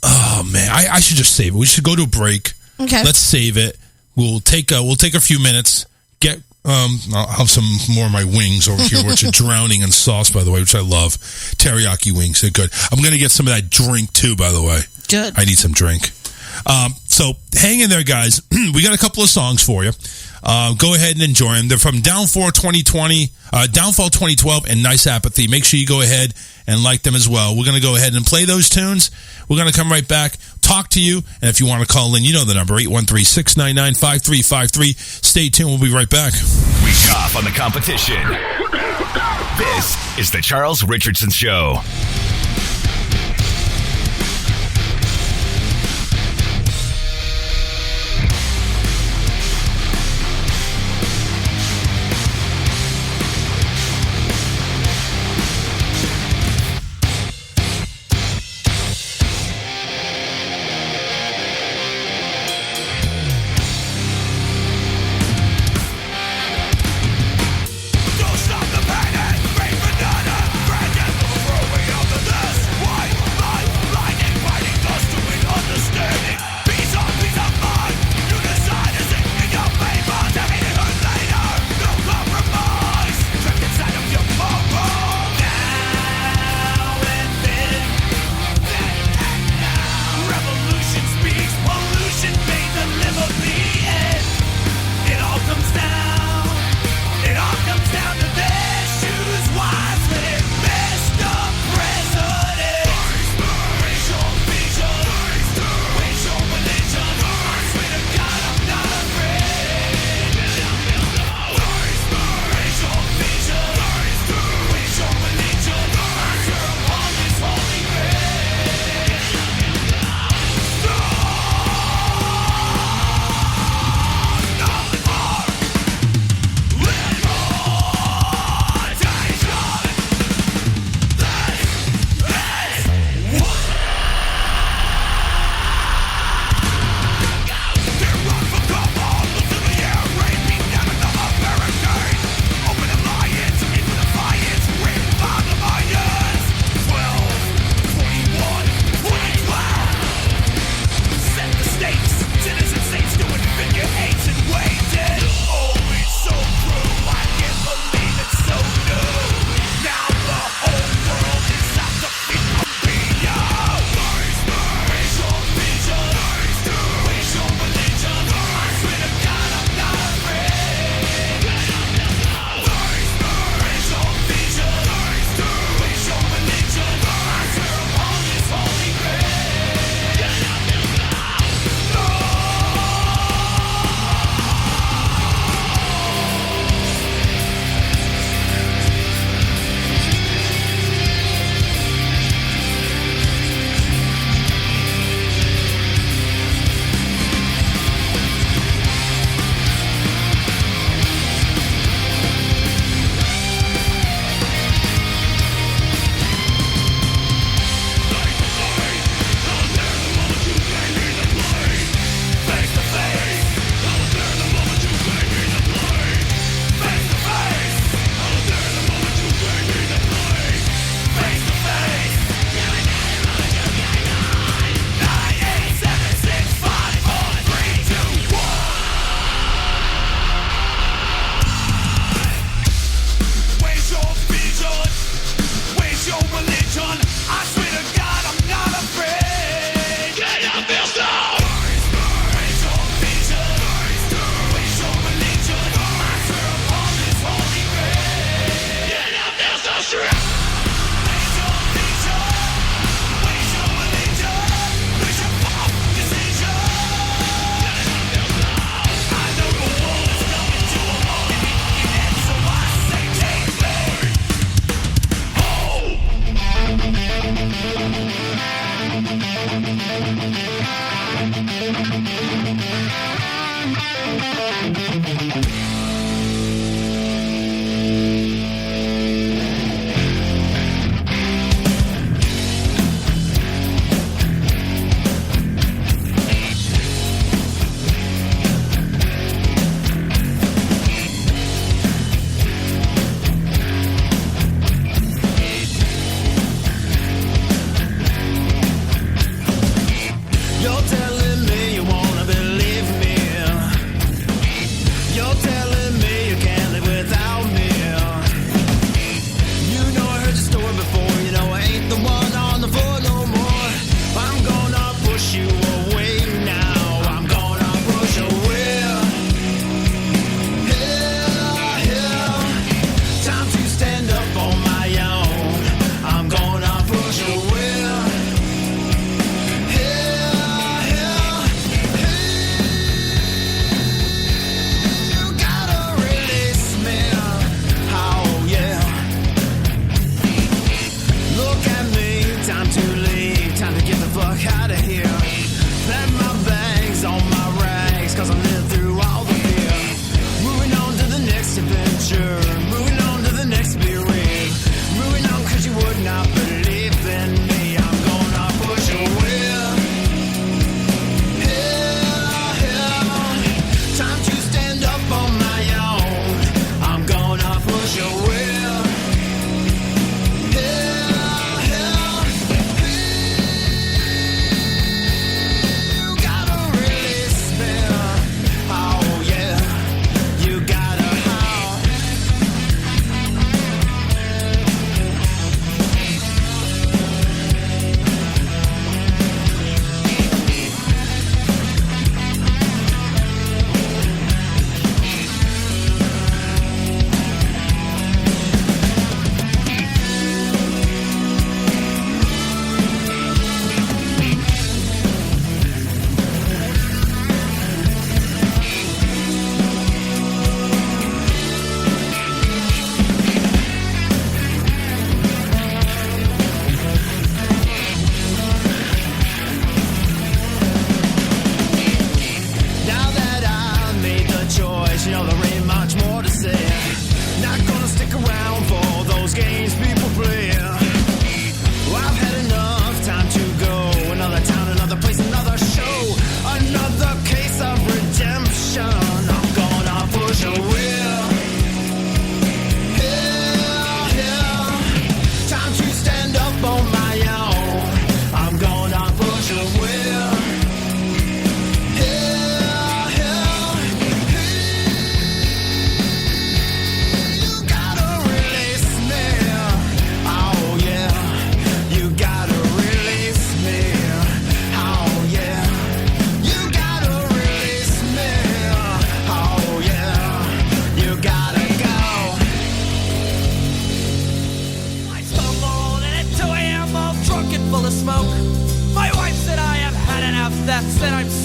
oh man, I should just save it. We should go to a break. Okay. Let's save it. We'll take a few minutes. I'll have some more of my wings over here, which are drowning in sauce, by the way, which I love. Teriyaki wings, they're good. I'm going to get some of that drink too, by the way. Good. I need some drink. So hang in there, guys. We got a couple of songs for you. Go ahead and enjoy them. They're from Downfall 2012 and Nice Apathy. Make sure you go ahead and like them as well. We're going to go ahead and play those tunes. We're going to come right back, talk to you, and if you want to call in, you know the number, 813-699-5353. Stay tuned. We'll be right back. Week off on the competition. This is the Charles Richardson Show. Don't stop the pain and bring banana. Grandest will throw me out the nest.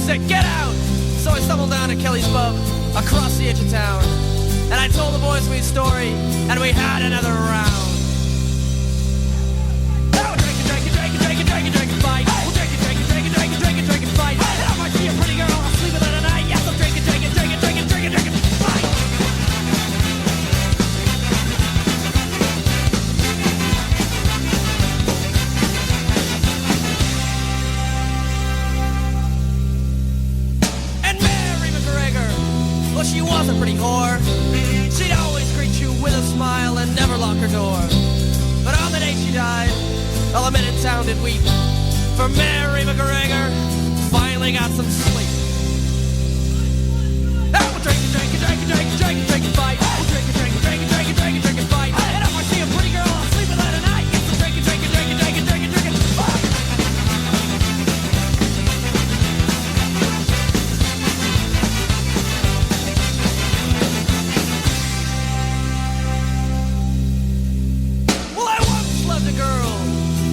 said, get out! So I stumbled down to Kelly's pub, across the edge of town. And I told the boys my story, and we had another round. Now we're drinking, fight. We're drinking, fight. And I might see a pretty girl, I'll sleep with her tonight. Yes, I'm drinking, fight. Well, she was a pretty whore. She'd always greet you with a smile and never lock her door. But on the day she died, well, the minute sounded weep. For Mary McGregor finally got some sleep. Now we're drinking, fight. We're drinking, fight. And if I see a pretty girl, I'll sleep with her tonight. Yes, I'm drinking, fight.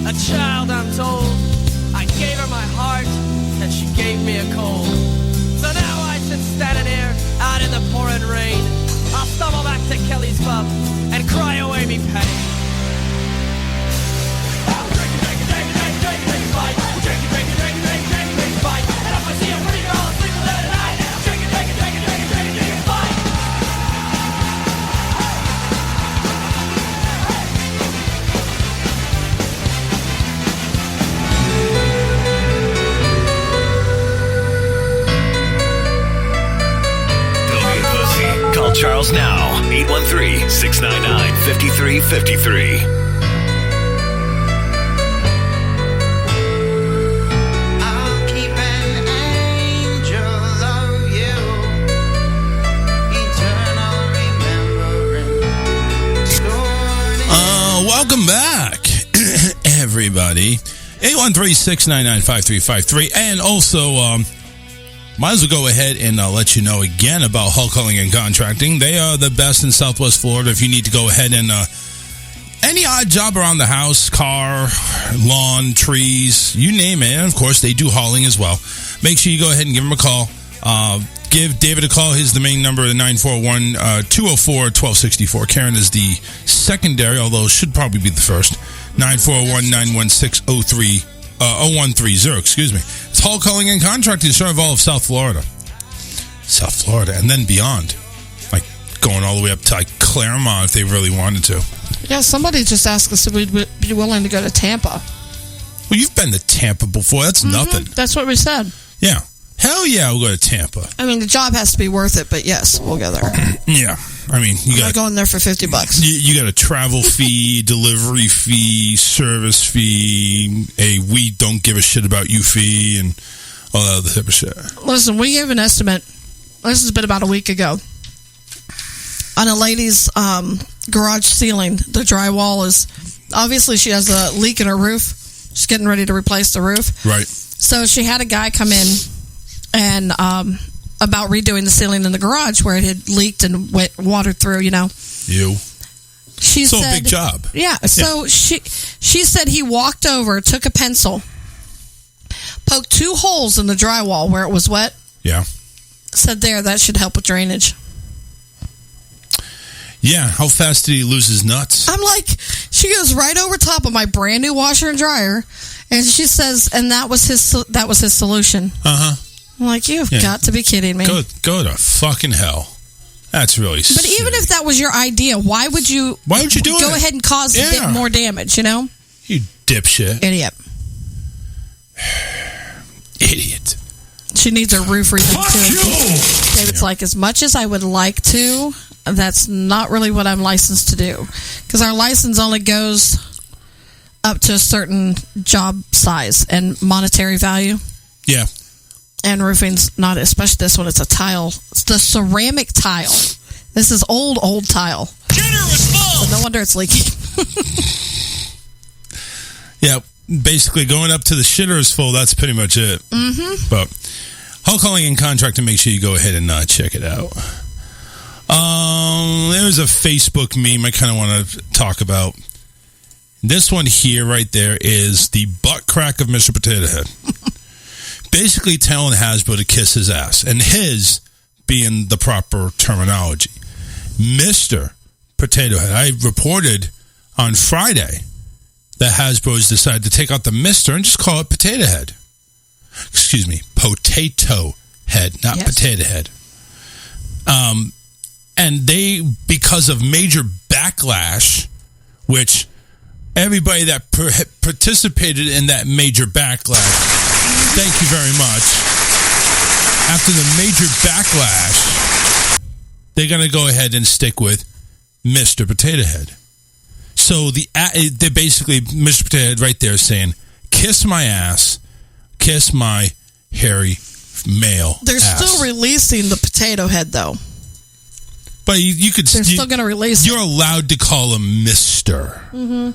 A child, I'm told. I gave her my heart, and she gave me a cold. So now I sit standing here, out in the pouring rain. I'll stumble back to Kelly's pub, and cry away me pain. I'm drinking, fight. I'm drinking, fight. And if I see a pretty girl, I'll sleep with her tonight. And I'm drinking, fight. Call Charles now, 813-699-5353. Welcome back, everybody. 813-699-5353. And also, might as well go ahead and let you know again about Hull Culling and Contracting. They are the best in Southwest Florida. If you need to go ahead and any odd job around the house, car, lawn, trees, you name it. And of course, they do hauling as well. Make sure you go ahead and give them a call. Give David a call. He's the main number, 941-204-1264. Karen is the secondary, although it should probably be the first. 941-916-0130, excuse me. It's Hull Culling and Contracting, serve all of South Florida, and then beyond, like going all the way up to like Claremont if they really wanted to. Yeah, somebody just asked us if we'd be willing to go to Tampa. Well, you've been to Tampa before. That's nothing. That's what we said. Yeah. Hell yeah, we'll go to Tampa. I mean, the job has to be worth it, but yes, we'll go there. Yeah. I mean, you got going there for $50. You got a travel fee, delivery fee, service fee, a we don't give a shit about you fee, and all that other type of shit. Listen, we gave an estimate. This has been about a week ago on a lady's garage ceiling. The drywall is obviously she has a leak in her roof. She's getting ready to replace the roof. Right. So she had a guy come in and about redoing the ceiling in the garage where it had leaked and watered through, you know. She said, a big job. Yeah. So she said he walked over, took a pencil, poked 2 holes in the drywall where it was wet. Yeah. Said that should help with drainage. Yeah. How fast did he lose his nuts? I'm like, she goes right over top of my brand new washer and dryer, and she says, and that was his solution. Uh-huh. I'm like, you've got to be kidding me. Go to fucking hell. That's really But even if that was your idea, why would you do it? Go ahead and cause more damage, you know? You dipshit. Idiot. Idiot. She needs her roof redone too. David's like, as much as I would like to, that's not really what I'm licensed to do. Because our license only goes up to a certain job size and monetary value. Yeah. And roofing's not, especially this one, it's a tile. It's the ceramic tile. This is old tile. So no wonder it's leaking. Yeah, basically going up to the shitter is full. That's pretty much it. Mm-hmm. But Hull Culling and Contracting, make sure you go ahead and check it out. There's a Facebook meme I kind of want to talk about. This one here, right there, is the butt crack of Mr. Potato Head. basically telling Hasbro to kiss his ass, and his being the proper terminology. Mr. Potato Head. I reported on Friday that Hasbro has decided to take out the Mr. and just call it Potato Head. Excuse me, Potato Head, not Potato Head. And they, because of major backlash, which everybody that participated in that major backlash, thank you very much. After the major backlash, they're going to go ahead and stick with Mr. Potato Head. So they're basically, Mr. Potato Head right there saying, kiss my ass, kiss my hairy male They're ass. still releasing the Potato Head, though. But you could... They're still going to release You're allowed to call him Mr. Mm-hmm.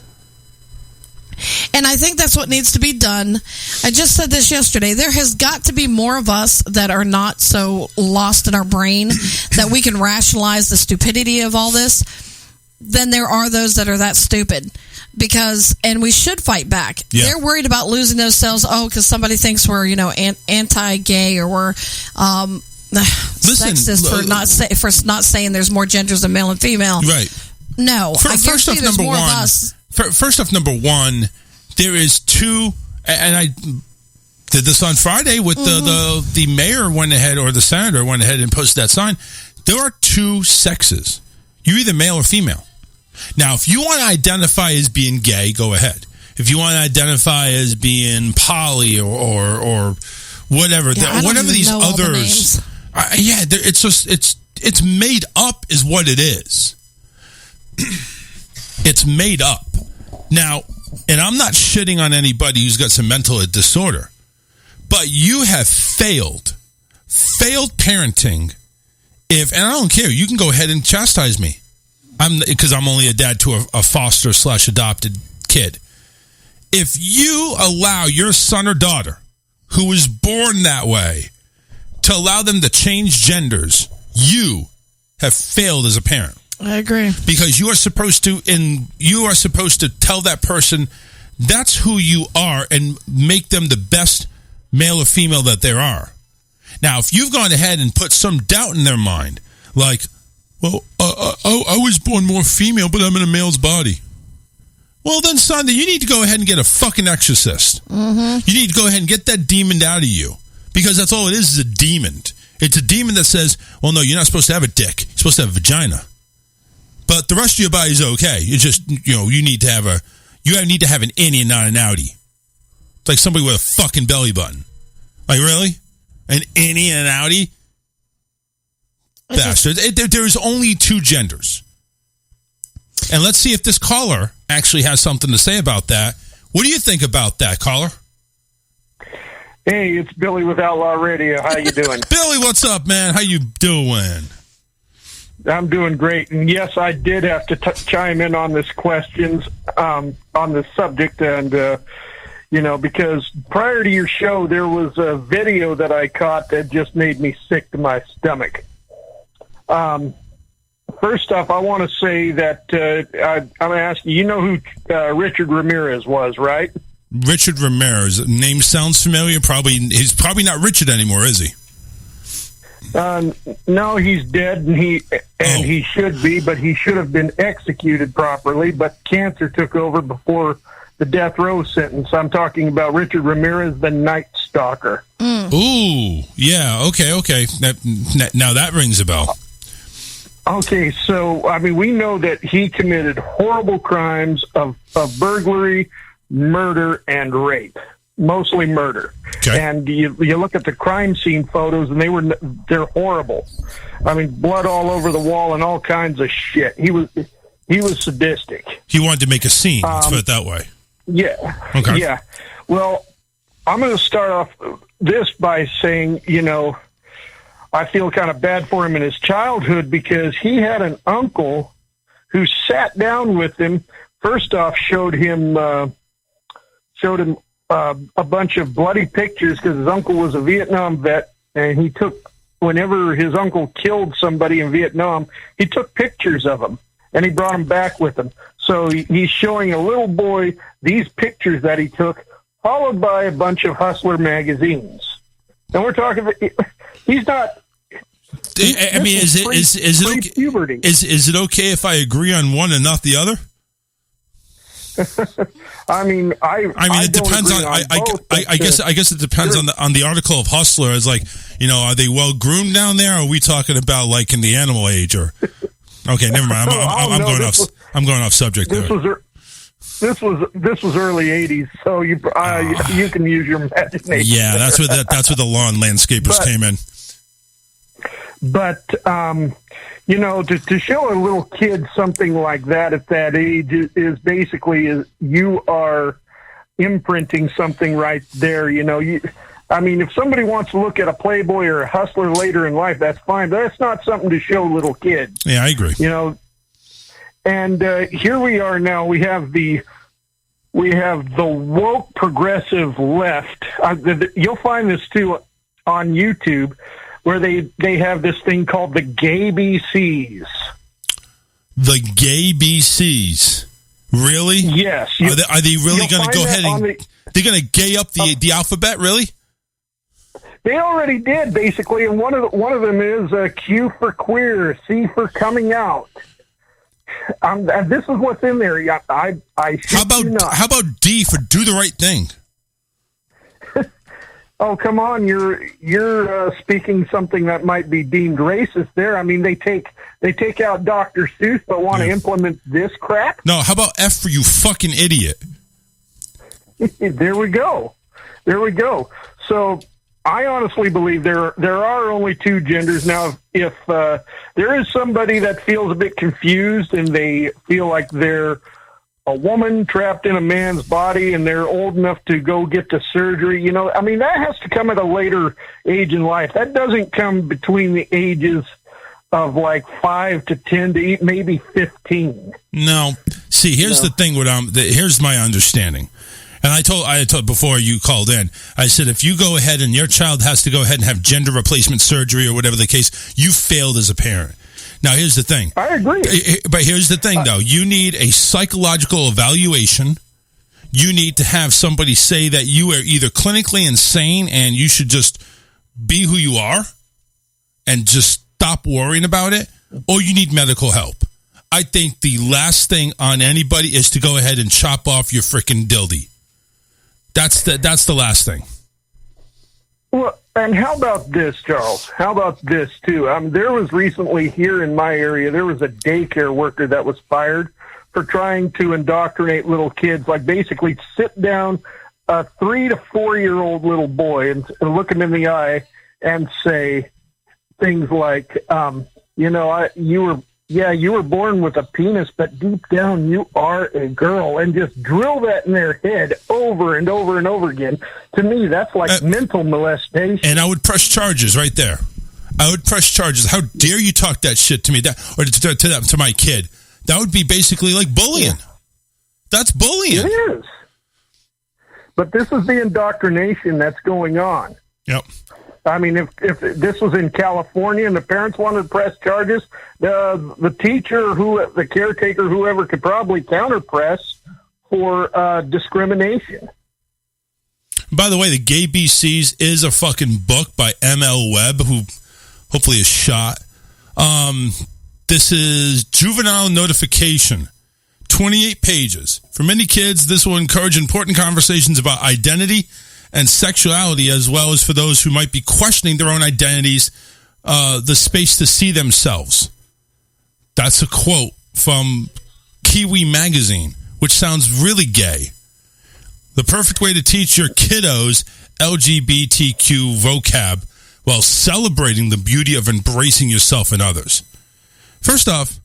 And I think that's what needs to be done. I just said this yesterday. There has got to be more of us that are not so lost in our brain that we can rationalize the stupidity of all this than there are those that are that stupid. And we should fight back. Yeah. They're worried about losing those sales, because somebody thinks we're, anti-gay or we're sexist for not saying there's more genders than male and female. Right. No. First off, number one, there is two, and I did this on Friday with the mayor went ahead, or the senator went ahead and posted that sign. There are two sexes. You're either male or female. Now, if you want to identify as being gay, go ahead. If you want to identify as being poly or whatever, whatever these others, it's made up, is what it is. It's made up. Now, and I'm not shitting on anybody who's got some mental disorder, but you have failed parenting. And I don't care, you can go ahead and chastise me. Because I'm only a dad to a foster/adopted kid. If you allow your son or daughter who was born that way to allow them to change genders, you have failed as a parent. I agree. Because you are supposed to tell that person that's who you are and make them the best male or female that there are. Now, if you've gone ahead and put some doubt in their mind, like, well, I was born more female, but I'm in a male's body. Well, then, son, you need to go ahead and get a fucking exorcist. Mm-hmm. You need to go ahead and get that demon out of you. Because that's all it is a demon. It's a demon that says, well, no, you're not supposed to have a dick. You're supposed to have a vagina. But the rest of your body is okay. You just, you need to have an innie and not an outie. It's like somebody with a fucking belly button. Like, really? An innie and an outie? Bastard. There is only two genders. And let's see if this caller actually has something to say about that. What do you think about that, caller? Hey, it's Billy with Outlaw Radio. How you doing? Billy, what's up, man? How you doing? I'm doing great. And yes, I did have to chime in on this questions, on this subject. And, because prior to your show, there was a video that I caught that just made me sick to my stomach. First off, I want to say that I'm going to ask you, you know who Richard Ramirez was, right? Richard Ramirez. Name sounds familiar. He's probably not Richard anymore, is he? No, he's dead, and he should be, but he should have been executed properly. But cancer took over before the death row sentence. I'm talking about Richard Ramirez, the Night Stalker. Ooh, yeah, okay. Now that rings a bell. Okay, so, we know that he committed horrible crimes of burglary, murder, and rape. Mostly murder. Okay. And you look at the crime scene photos, and they're horrible. Blood all over the wall and all kinds of shit. He was sadistic. He wanted to make a scene, let's put it that way. Yeah. Okay. Yeah. Well, I'm going to start off this by saying, I feel kind of bad for him in his childhood because he had an uncle who sat down with him. First off, showed him a bunch of bloody pictures because his uncle was a Vietnam vet, and he took, whenever his uncle killed somebody in Vietnam, he took pictures of them, and he brought them back with him. So he's showing a little boy these pictures that he took, followed by a bunch of Hustler magazines. And we're talking, he's not. I mean, is it okay? Is it okay if I agree on one and not the other? I mean, it depends on. I guess it depends on the article of Hustler. It's like, are they well groomed down there? Or are we talking about like in the animal age? Or okay, never mind. I'm going off. I'm going off subject there. This was early '80s, so you can use your imagination. Yeah, that's where the lawn landscapers came in. But to show a little kid something like that at that age is basically you are imprinting something right there. If somebody wants to look at a Playboy or a Hustler later in life, that's fine. But that's not something to show little kids. Yeah, I agree. And here we are now. We have the woke progressive left. You'll find this too on YouTube, where they have this thing called the gay BCs. The gay BCs, really? Yes. Are they really going to go ahead and they're going to gay up the alphabet? Really? They already did, basically, and one of them is Q for queer, C for coming out. And this is what's in there. How about D for do the right thing? Oh, come on! You're speaking something that might be deemed racist. There, I mean, they take out Dr. Seuss, but want to implement this crap. No, how about F for you fucking idiot? There we go. So I honestly believe there are only two genders now. If there is somebody that feels a bit confused and they feel like they're a woman trapped in a man's body and they're old enough to go get the surgery, that has to come at a later age in life. That doesn't come between the ages of like 5 to 10 to maybe 15. No. See, here's the thing. Here's my understanding. And I told before you called in, I said, if you go ahead and your child has to go ahead and have gender replacement surgery or whatever the case, you failed as a parent. Now, here's the thing. I agree. But here's the thing, though. You need a psychological evaluation. You need to have somebody say that you are either clinically insane and you should just be who you are and just stop worrying about it, or you need medical help. I think the last thing on anybody is to go ahead and chop off your freaking dildy. That's the last thing. Well, and how about this, Charles? How about this, too? There was recently here in my area, there was a daycare worker that was fired for trying to indoctrinate little kids, like basically sit down a 3 to 4 year old little boy and look him in the eye and say things like, you were born with a penis, but deep down you are a girl, and just drill that in their head over and over and over again. To me, that's like mental molestation. And I would press charges right there. I would press charges. How dare you talk that shit to me, to my kid? That would be basically like bullying. Yeah. That's bullying. It is. But this is the indoctrination that's going on. Yep. I mean, if this was in California and the parents wanted to press charges, the teacher, the caretaker, whoever could probably counterpress for discrimination. By the way, The Gay BCs is a fucking book by M.L. Webb, who hopefully is shot. This is Juvenile Notification, 28 pages. For many kids, this will encourage important conversations about identity and sexuality, as well as for those who might be questioning their own identities, the space to see themselves. That's a quote from Kiwi Magazine, which sounds really gay. The perfect way to teach your kiddos LGBTQ vocab while celebrating the beauty of embracing yourself and others. First off,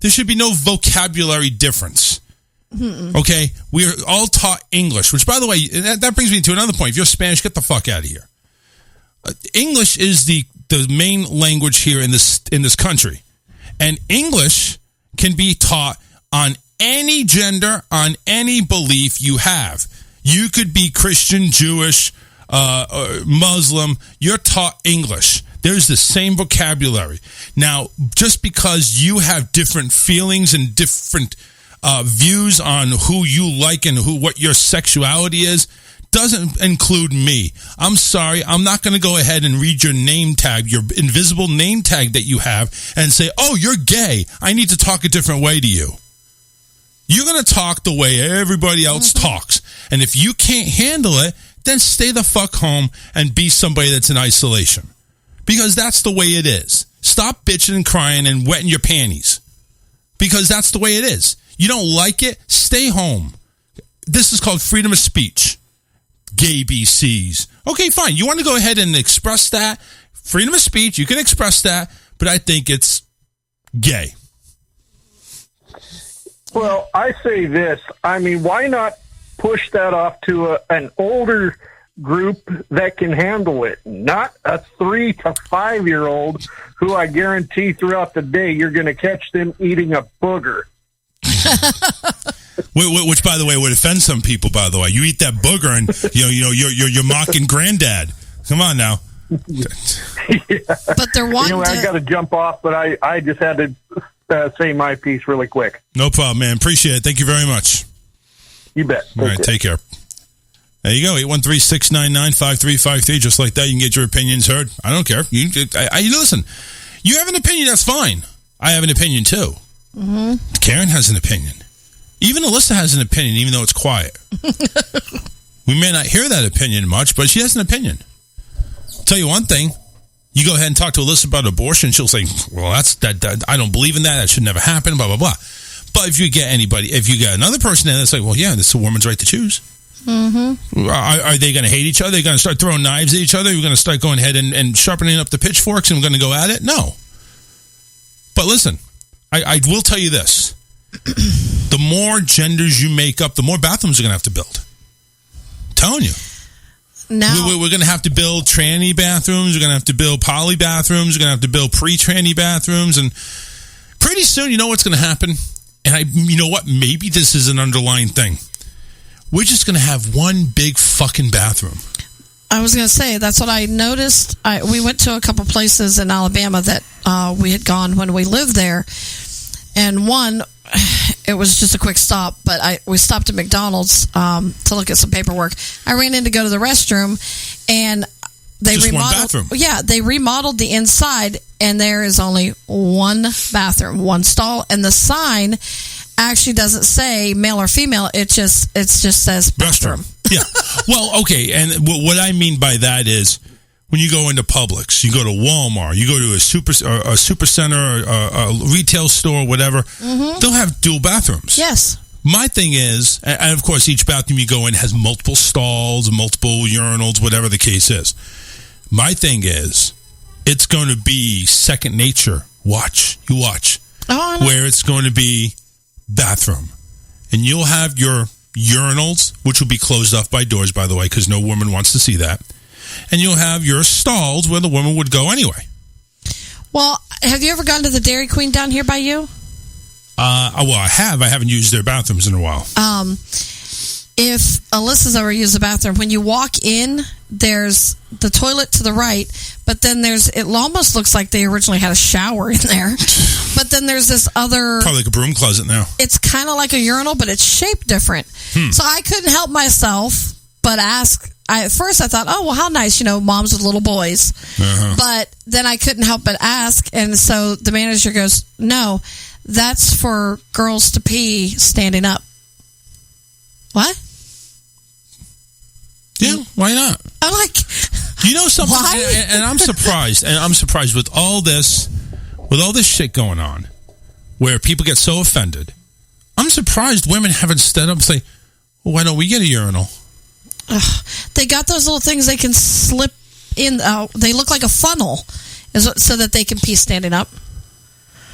there should be no vocabulary difference. Okay, we are all taught English, which, by the way, that brings me to another point. If you're Spanish, get the fuck out of here. English is the main language here in this country, and English can be taught on any gender, on any belief you have. You could be Christian, Jewish, or Muslim. You're taught English. There's the same vocabulary. Now, just because you have different feelings and different views on who you like and what your sexuality is, doesn't include me. I'm sorry. I'm not going to go ahead and read your name tag, your invisible name tag that you have, and say, oh, you're gay. I need to talk a different way to you. You're going to talk the way everybody else talks. And if you can't handle it, then stay the fuck home and be somebody that's in isolation. Because that's the way it is. Stop bitching and crying and wetting your panties. Because that's the way it is. You don't like it? Stay home. This is called freedom of speech. Gay BCs. Okay, fine. You want to go ahead and express that? Freedom of speech. You can express that. But I think it's gay. Well, I say this. I mean, why not push that off to an older group that can handle it, not a 3 to 5 year old who I guarantee throughout the day you're going to catch them eating a booger. Which, by the way, would offend some people. By the way, you eat that booger, and you're mocking granddad. Come on now. Yeah. But they're wanting. I got to jump off, but I just had to say my piece really quick. No problem, man. Appreciate it. Thank you very much. You bet. All right, take care. There you go, 813-699-5353. Just like that, you can get your opinions heard. I don't care. You listen. You have an opinion, that's fine. I have an opinion too. Mm-hmm. Karen has an opinion. Even Alyssa has an opinion, even though it's quiet. We may not hear that opinion much, but she has an opinion. I'll tell you one thing. You go ahead and talk to Alyssa about abortion, she'll say, well, that I don't believe in that. That should never happen, blah, blah, blah. But if you get another person in that's like, well, yeah, this is a woman's right to choose. Mm-hmm. Are they going to hate each other? Are they going to start throwing knives at each other? Are we going to start going ahead and sharpening up the pitchforks and we're going to go at it? No. But listen, I will tell you this. The more genders you make up, the more bathrooms you're going to have to build. I'm telling you. No. We're going to have to build tranny bathrooms. We're going to have to build poly bathrooms. We're going to have to build pre-tranny bathrooms. And pretty soon, you know what's going to happen? And you know what? Maybe this is an underlying thing. We're just going to have one big fucking bathroom. I was going to say, that's what I noticed. We went to a couple places in Alabama that we had gone when we lived there. And one, it was just a quick stop, but we stopped at McDonald's to look at some paperwork. I ran in to go to the restroom, and they just remodeled. One bathroom. Yeah, they remodeled the inside, and there is only one bathroom, one stall, and the sign actually doesn't say male or female. It just says bathroom. Yeah. Well, okay, and what I mean by that is when you go into Publix, you go to Walmart, you go to a super center, a retail store, whatever, they'll have dual bathrooms. Yes. My thing is, and of course each bathroom you go in has multiple stalls, multiple urinals, whatever the case is. My thing is, it's going to be second nature. You watch. Oh, I know. Where it's going to be bathroom. And you'll have your urinals, which will be closed off by doors, by the way, because no woman wants to see that. And you'll have your stalls where the woman would go anyway. Well, have you ever gone to the Dairy Queen down here by you? Well, I have. I haven't used their bathrooms in a while. If Alyssa's ever used the bathroom, when you walk in, there's the toilet to the right, but then it almost looks like they originally had a shower in there. But then there's this other... Probably like a broom closet now. It's kind of like a urinal, but it's shaped different. So I couldn't help myself but ask... At first I thought, oh, well, how nice, moms with little boys. Uh-huh. But then I couldn't help but ask, and so the manager goes, no, that's for girls to pee standing up. What? Yeah, why not? I'm like... something? Why? And I'm surprised. And I'm surprised with all this shit going on, where people get so offended. I'm surprised women haven't stood up and say, well, why don't we get a urinal? They got those little things they can slip in. They look like a funnel, so that they can pee standing up.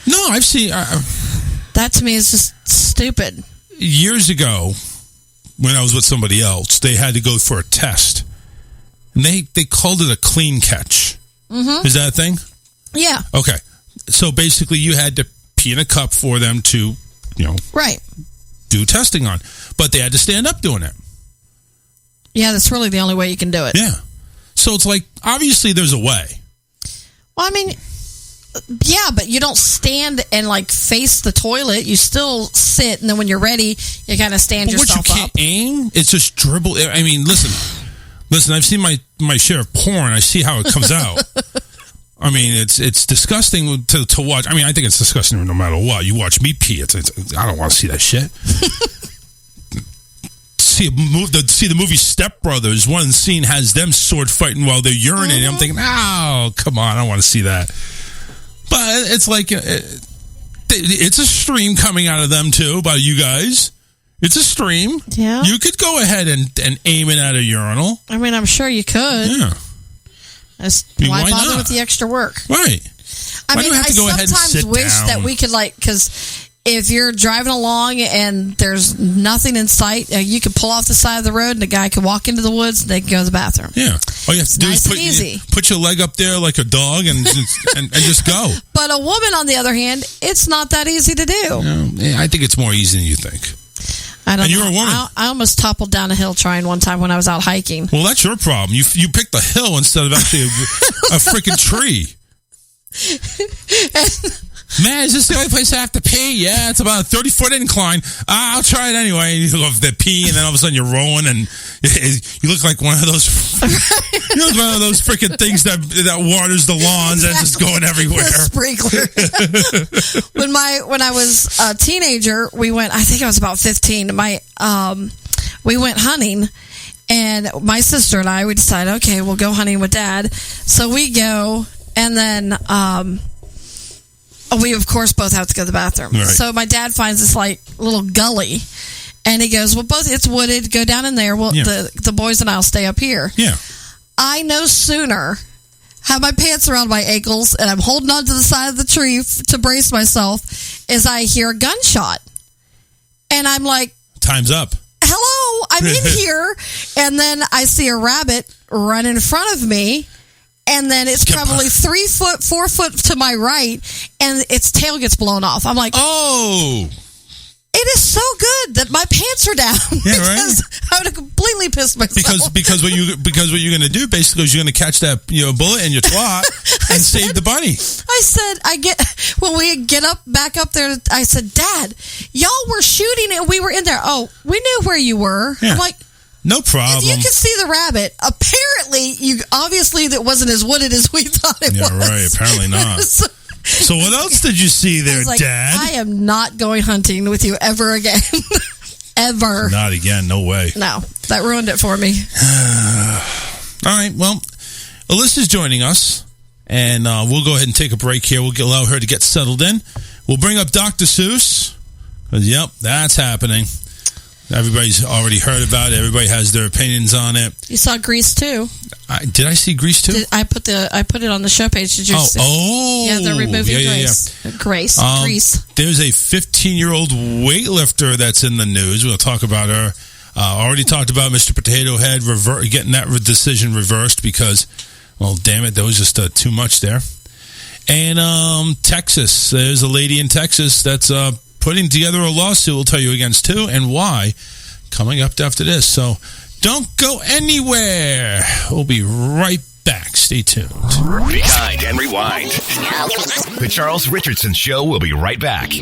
No, I've seen... that to me is just stupid. Years ago, when I was with somebody else, they had to go for a test. And they called it a clean catch. Mm-hmm. Is that a thing? Yeah. Okay. So basically you had to pee in a cup for them to, right, do testing on. But they had to stand up doing it. Yeah, that's really the only way you can do it. Yeah. So it's like, obviously there's a way. Well, I mean, Yeah, but you don't stand and like face the toilet. You still sit, and then when you're ready, you kind of stand yourself What, you can't up. aim? It's just dribble. I mean, listen. I've seen my share of porn. I see how it comes out. I mean, it's disgusting to watch. I mean, I think it's disgusting no matter what. You watch me pee. I don't want to see that shit. See the movie Step Brothers. One scene has them sword fighting while they're urinating. I'm thinking, oh, come on, I don't want to see that. But it's like it's a stream coming out of them too by you guys. It's a stream. Yeah, you could go ahead and aim it at a urinal. I mean, I'm sure you could. Yeah. Why bother with the extra work? Right. I mean, I sometimes wish that we could, like, because if you're driving along and there's nothing in sight, you could pull off the side of the road and the guy could walk into the woods and they can go to the bathroom. Yeah. All you have to do is put your leg up there like a dog and just go. But a woman, on the other hand, it's not that easy to do. Yeah, I think it's more easy than you think. I don't know. You're a woman. I almost toppled down a hill trying one time when I was out hiking. Well, that's your problem. You picked the hill instead of actually a freaking tree. Man, is this the only place I have to pee? Yeah, it's about a 30-foot incline. I'll try it anyway. And you go off the pee, and then all of a sudden you're rolling, and you look like one of those. You look like one of those freaking things that waters the lawns and just going everywhere. Sprinkler. When I was a teenager, we went. I think I was about 15. We went hunting. And my sister and we decided, okay, we'll go hunting with Dad. So we go, and then we, of course, both have to go to the bathroom. Right. So my dad finds this, like, little gully, and he goes, well, it's wooded. Go down in there. Well, the boys and I will stay up here. Yeah. I no sooner have my pants around my ankles, and I'm holding on to the side of the tree to brace myself, as I hear a gunshot. And I'm like... Time's up. Hello, I'm in here. And then I see a rabbit run in front of me. And then it's probably 3 foot, 4 foot to my right. And its tail gets blown off. I'm like, oh, it is so good that my pants are down. Yeah, right. I would have completely pissed myself. Because what you're going to do basically is you're going to catch that bullet in your twat and save the bunny. I said, when we get back up there, I said, Dad, y'all were shooting and we were in there. Oh, we knew where you were. Yeah. I'm like, no problem. If you could see the rabbit, apparently obviously that wasn't as wooded as we thought it was. Yeah, right. Apparently not. So what else did you see there, Dad? I am not going hunting with you ever again. Ever. Not again. No way. No. That ruined it for me. All right. Well, Alyssa's joining us, and we'll go ahead and take a break here. We'll allow her to get settled in. We'll bring up Dr. Seuss. Yep, that's happening. Everybody's already heard about it. Everybody has their opinions on it. You saw Grease too. Did I see Grease too? I put it on the show page. Did you see? Oh, yeah, they're removing Grace. Grease. There's a 15-year-old weightlifter that's in the news. We'll talk about her. Already talked about Mr. Potato Head getting that decision reversed because, well, damn it, that was just too much there. And Texas, there's a lady in Texas that's putting together a lawsuit. We'll tell you against who and why coming up after this. So don't go anywhere. We'll be right back. Stay tuned. Behind and Rewind. The Charles Richardson Show will be right back.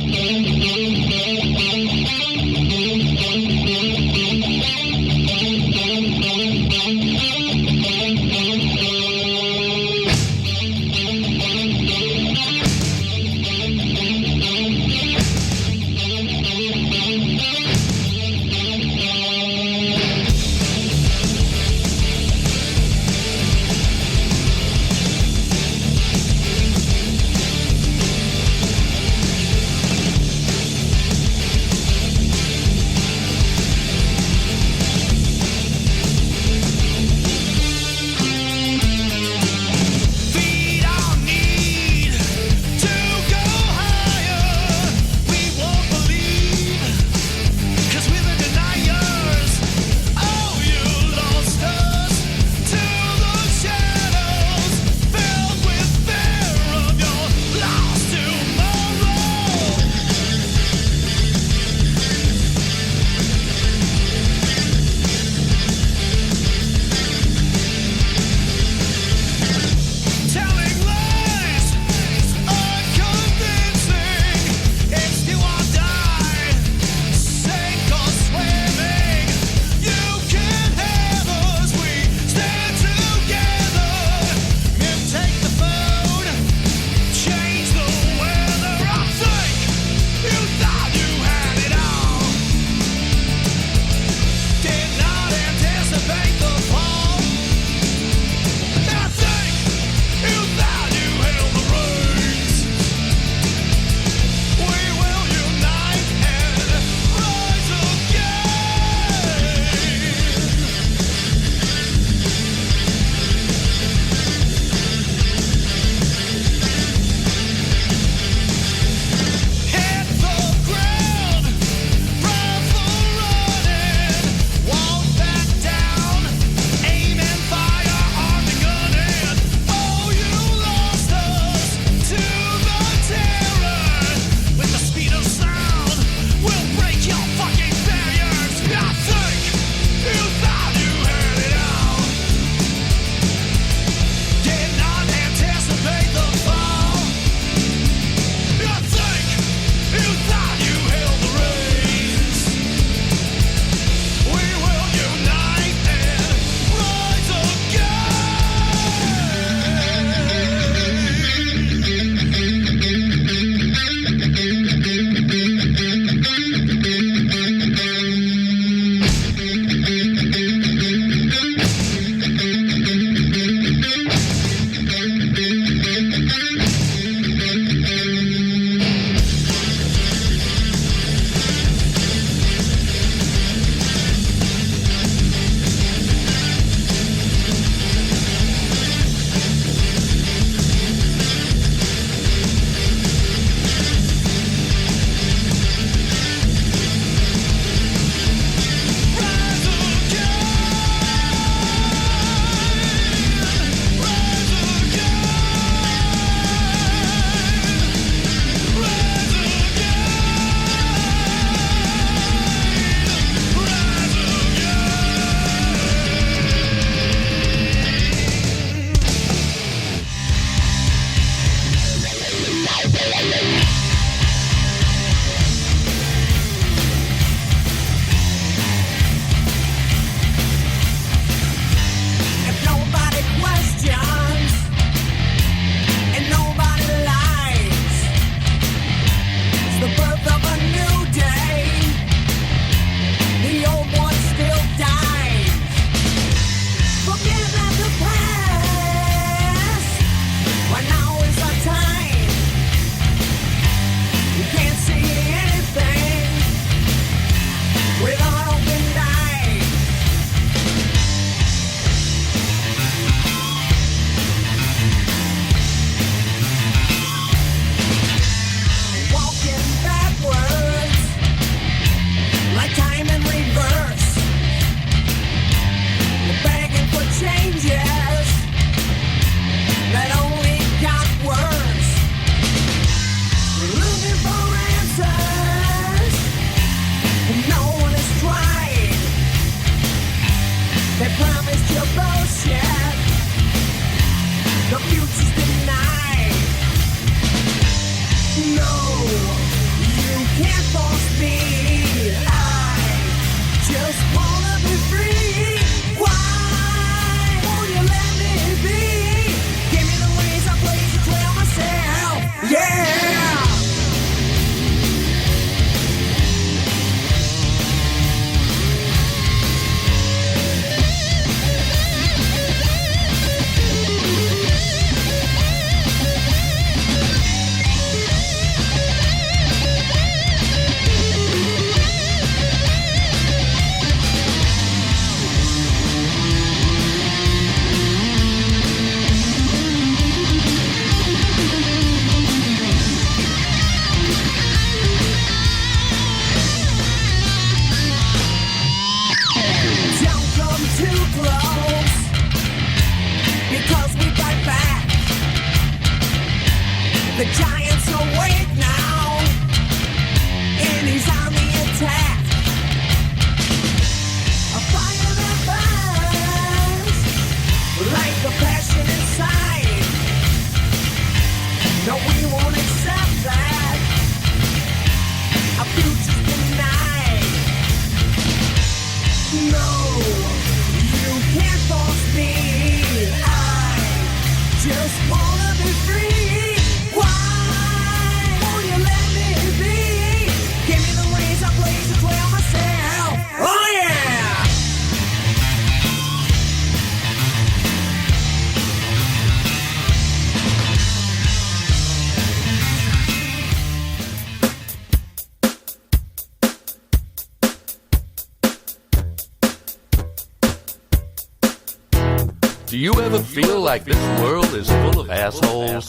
Do you ever feel like this world is full of assholes?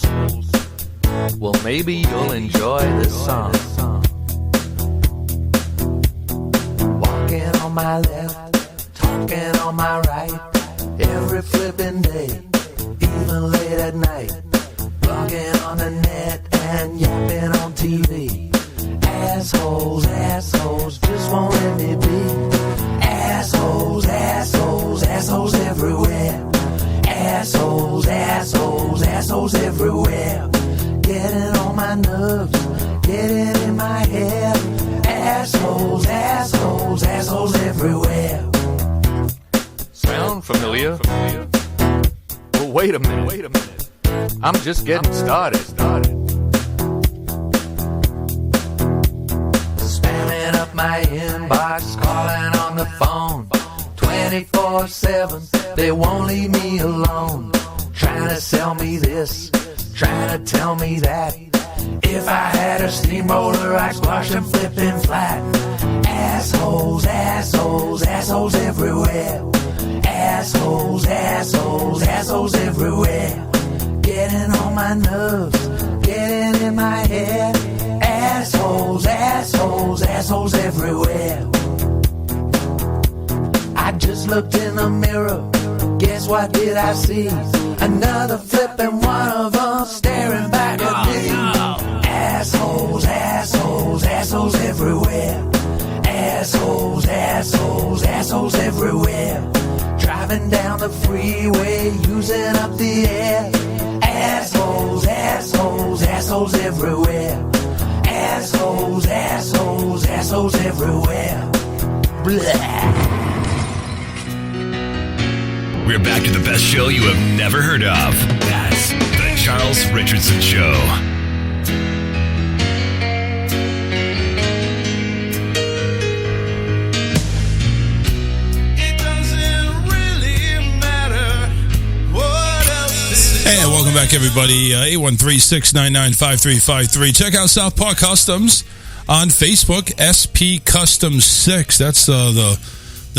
Well, maybe you'll enjoy this song. Walking on my left, talking on my right, every flipping day, even late at night, blogging on the net and yapping on TV. Assholes, assholes, just won't let me be. Assholes, assholes, assholes everywhere. Assholes, assholes, assholes everywhere. Getting on my nerves, getting in my head. Assholes, assholes, assholes everywhere. Sound familiar? Well, wait a minute. I'm just getting started. Spamming up my inbox, calling on the phone 24/7, they won't leave me alone. Trying to sell me this, trying to tell me that. If I had a steamroller, I'd squash them flipping flat. Assholes, assholes, assholes everywhere. Assholes, assholes, assholes everywhere. Getting on my nerves, getting in my head. Assholes, assholes, assholes everywhere. I just looked in the mirror, guess what did I see? Another flipping one of them staring back at me. Assholes, assholes, assholes everywhere. Assholes, assholes, assholes everywhere. Driving down the freeway, using up the air. Assholes, assholes, assholes everywhere. Assholes, assholes, assholes everywhere. Blah. We're back to the best show you have never heard of. That's The Charles Richardson Show. Hey, welcome back, everybody. 813-699-5353. Check out South Park Customs on Facebook, SP Customs 6. That's the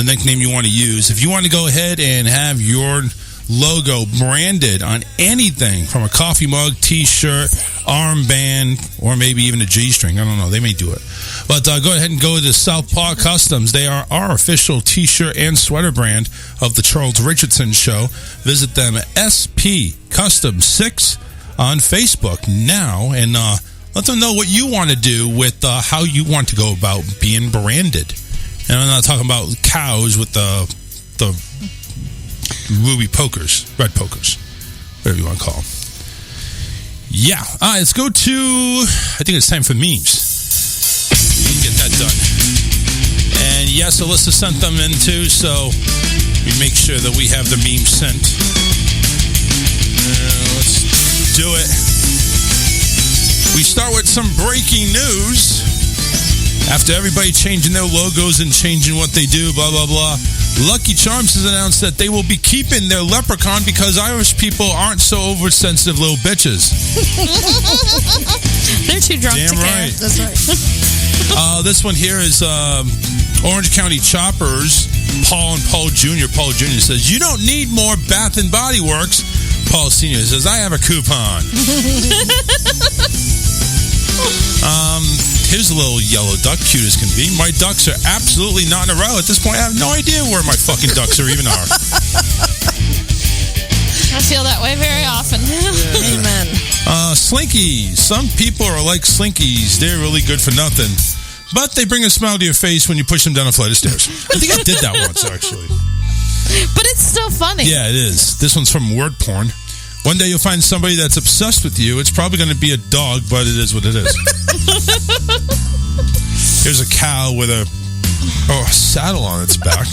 nickname you want to use. If you want to go ahead and have your logo branded on anything from a coffee mug, t-shirt, armband, or maybe even a G-string. I don't know. They may do it. But go ahead and go to South Park Customs. They are our official t-shirt and sweater brand of the Charles Richardson Show. Visit them at SP Custom 6 on Facebook now and let them know what you want to do with how you want to go about being branded. And I'm not talking about cows with the ruby pokers, red pokers, whatever you want to call them. Yeah. All right, let's go to, I think it's time for memes. We can get that done. And yes, Alyssa sent them in too, so we make sure that we have the memes sent. Let's do it. We start with some breaking news. After everybody changing their logos and changing what they do, blah, blah, blah, Lucky Charms has announced that they will be keeping their leprechaun because Irish people aren't so oversensitive little bitches. They're too drunk Damn to care. right. That's right. This one here is Orange County Choppers, Paul and Paul Jr. Paul Jr. says, "You don't need more Bath and Body Works." Paul Sr. says, "I have a coupon." Here's a little yellow duck, cute as can be. My ducks are absolutely not in a row. At this point, I have no idea where my fucking ducks are even are. I feel that way very often. Amen. Slinkies. Some people are like Slinkies. They're really good for nothing. But they bring a smile to your face when you push them down a flight of stairs. I think I did that once, actually. But it's still funny. Yeah, it is. This one's from Word Porn. One day you'll find somebody that's obsessed with you. It's probably going to be a dog, but it is what it is. Here's a cow with a saddle on its back.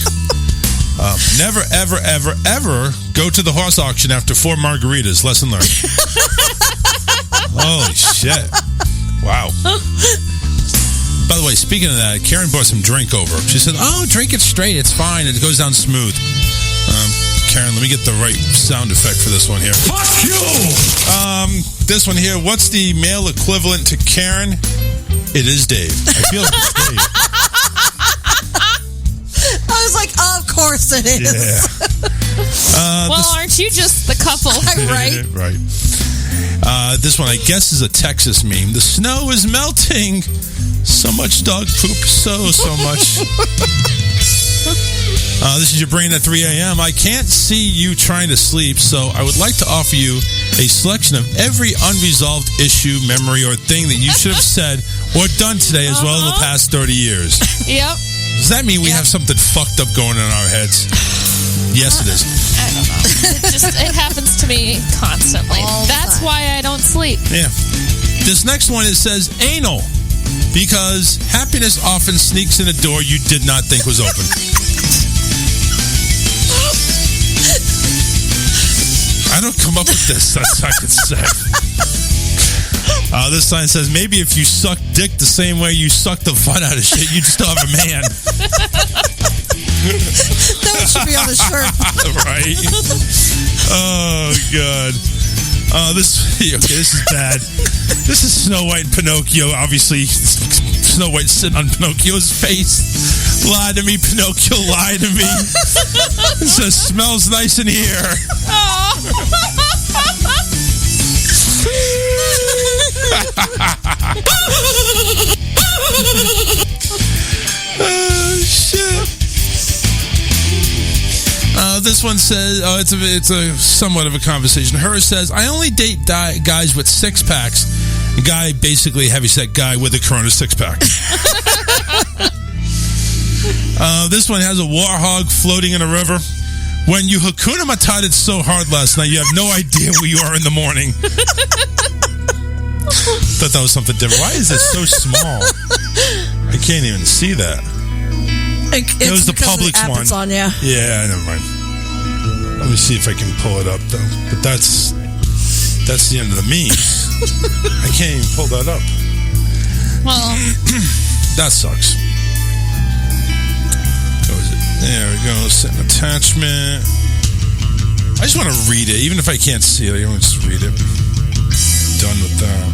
Never, ever, ever, ever go to the horse auction after 4 margaritas. Lesson learned. Holy shit. Wow. By the way, speaking of that, Karen brought some drink over. She said, drink it straight. It's fine. It goes down smooth. Karen, let me get the right sound effect for this one here. Fuck you! This one here, what's the male equivalent to Karen? It is Dave. I feel like it's Dave. I was like, of course it is. Yeah. Aren't you just the couple? Right? Right. This one, I guess, is a Texas meme. The snow is melting. So much dog poop. So much. This is your brain at 3 a.m. I can't see you trying to sleep, so I would like to offer you a selection of every unresolved issue, memory, or thing that you should have said or done today as well in the past 30 years. Yep. Does that mean we have something fucked up going on in our heads? Yes, it is. I don't know. It happens to me constantly. That's why I don't sleep. Yeah. This next one, it says anal, because happiness often sneaks in a door you did not think was open. I don't come up with this. That's what I can say. This sign says, maybe if you suck dick the same way you suck the fun out of shit, you'd still have a man. That should be on the shirt. Right? Oh, God. This is bad. This is Snow White and Pinocchio. Obviously, Snow White sitting on Pinocchio's face. Lie to me, Pinocchio, lie to me. It says, smells nice in here. Oh, shit. This one says, it's a somewhat of a conversation. Her says, I only date guys with six packs. A guy, basically a heavyset guy with a Corona six pack. This one has a warhog floating in a river. When you Hakuna Matata so hard last night, you have no idea where you are in the morning. Thought that was something different. Why is this so small? I can't even see that. It was the Publix one. On, yeah. Yeah, never mind. Let me see if I can pull it up, though. But that's the end of the memes. I can't even pull that up. Well, that sucks. There we go. Set an attachment. I just want to read it, even if I can't see it. I want to just read it. Done with that.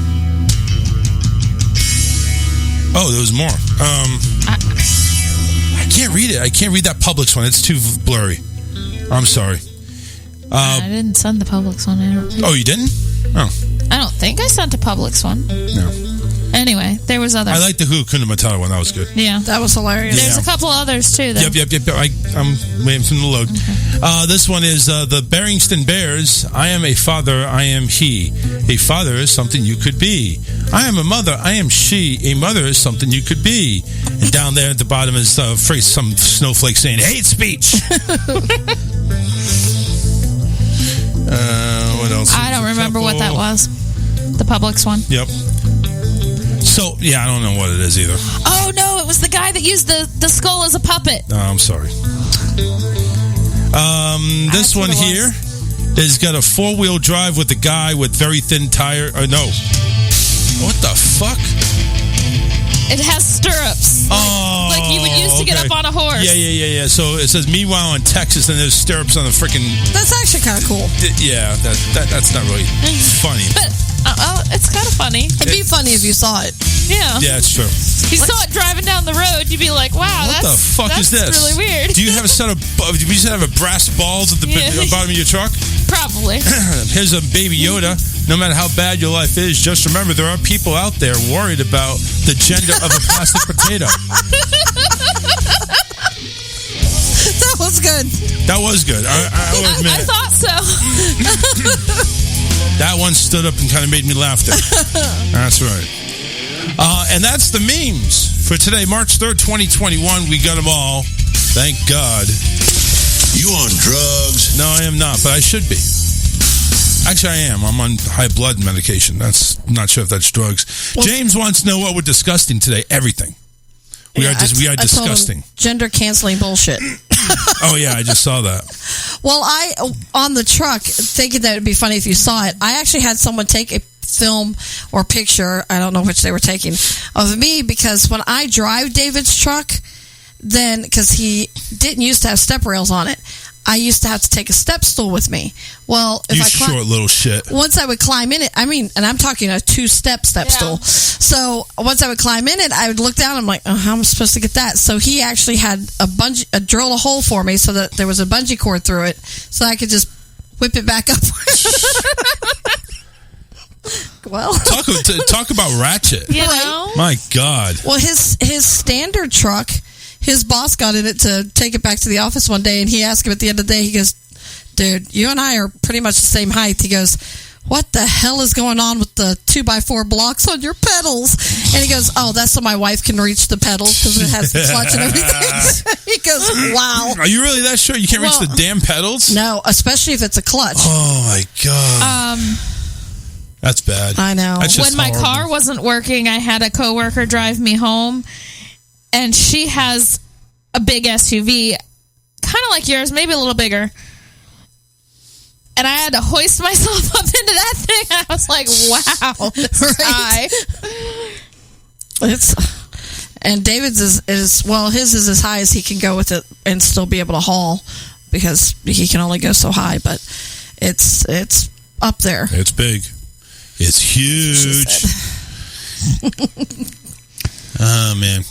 Oh, there was more. I can't read it. I can't read that Publix one. It's too blurry. I'm sorry. I didn't send the Publix one. I don't think. Oh, you didn't? Oh. I don't think I sent a Publix one. No. Anyway, there was others. I like the Hakuna Matata one. That was good. Yeah. That was hilarious. There's a couple others, too, though. Yep. I'm waiting for the load. Okay. This one is the Barrington Bears. I am a father. I am he. A father is something you could be. I am a mother. I am she. A mother is something you could be. And down there at the bottom is some snowflake saying, hate speech. What else? I don't remember what that was. The Publix one. Yep. So, yeah, I don't know what it is either. Oh, no, it was the guy that used the skull as a puppet. Oh, I'm sorry. This one here has got a four-wheel drive with a guy with very thin tire. No. What the fuck? It has stirrups. Like you would use to get up on a horse. Yeah. So it says, meanwhile in Texas, and there's stirrups on the freaking... That's actually kind of cool. Yeah, that's not really funny. But it's kind of funny. It'd be funny if you saw it. Yeah. Yeah, it's true. If you saw it driving down the road, you'd be like, wow, what the fuck is this? That's really weird. Do you have a set of... Do you have a brass balls at the bottom of your truck? Probably. Here's a baby Yoda. No matter how bad your life is, just remember there are people out there worried about the gender of a plastic potato. That was good. That was good. I will admit. I thought so. That one stood up and kind of made me laugh there. That's right. And that's the memes for today, March 3rd, 2021. We got them all. Thank God. You on drugs? No, I am not, but I should be. Actually, I am. I'm on high blood medication. That's not sure if that's drugs. Well, James wants to know what we're discussing today. Everything. We are disgusting. Gender canceling bullshit. Oh yeah, I just saw that. Well, I on the truck thinking that it'd be funny if you saw it. I actually had someone take a film or picture. I don't know which they were taking of me because when I drive David's truck, then because he didn't used to have step rails on it. I used to have to take a step stool with me. Well, if short little shit. Once I would climb in it, and I'm talking a 2-step stool. So once I would climb in it, I would look down. I'm like, oh, how am I supposed to get that? So he actually had drill a hole for me so that there was a bungee cord through it, so I could just whip it back up. Well, talk about ratchet. You know? My God. Well, his standard truck, his boss got in it to take it back to the office one day, and he asked him at the end of the day, he goes, dude, you and I are pretty much the same height. He goes, what the hell is going on with the 2x4 blocks on your pedals? And he goes, oh, that's so my wife can reach the pedals because it has the clutch and everything. He goes, wow. Are you really that sure you can't reach the damn pedals? No, especially if it's a clutch. Oh, my God. That's bad. I know. When my car wasn't working, I had a coworker drive me home, and she has a big SUV, kind of like yours, maybe a little bigger. And I had to hoist myself up into that thing. I was like, wow, this is high. And David's is well, his is as high as he can go with it and still be able to haul because he can only go so high, but it's up there. It's big. It's huge. Oh, man.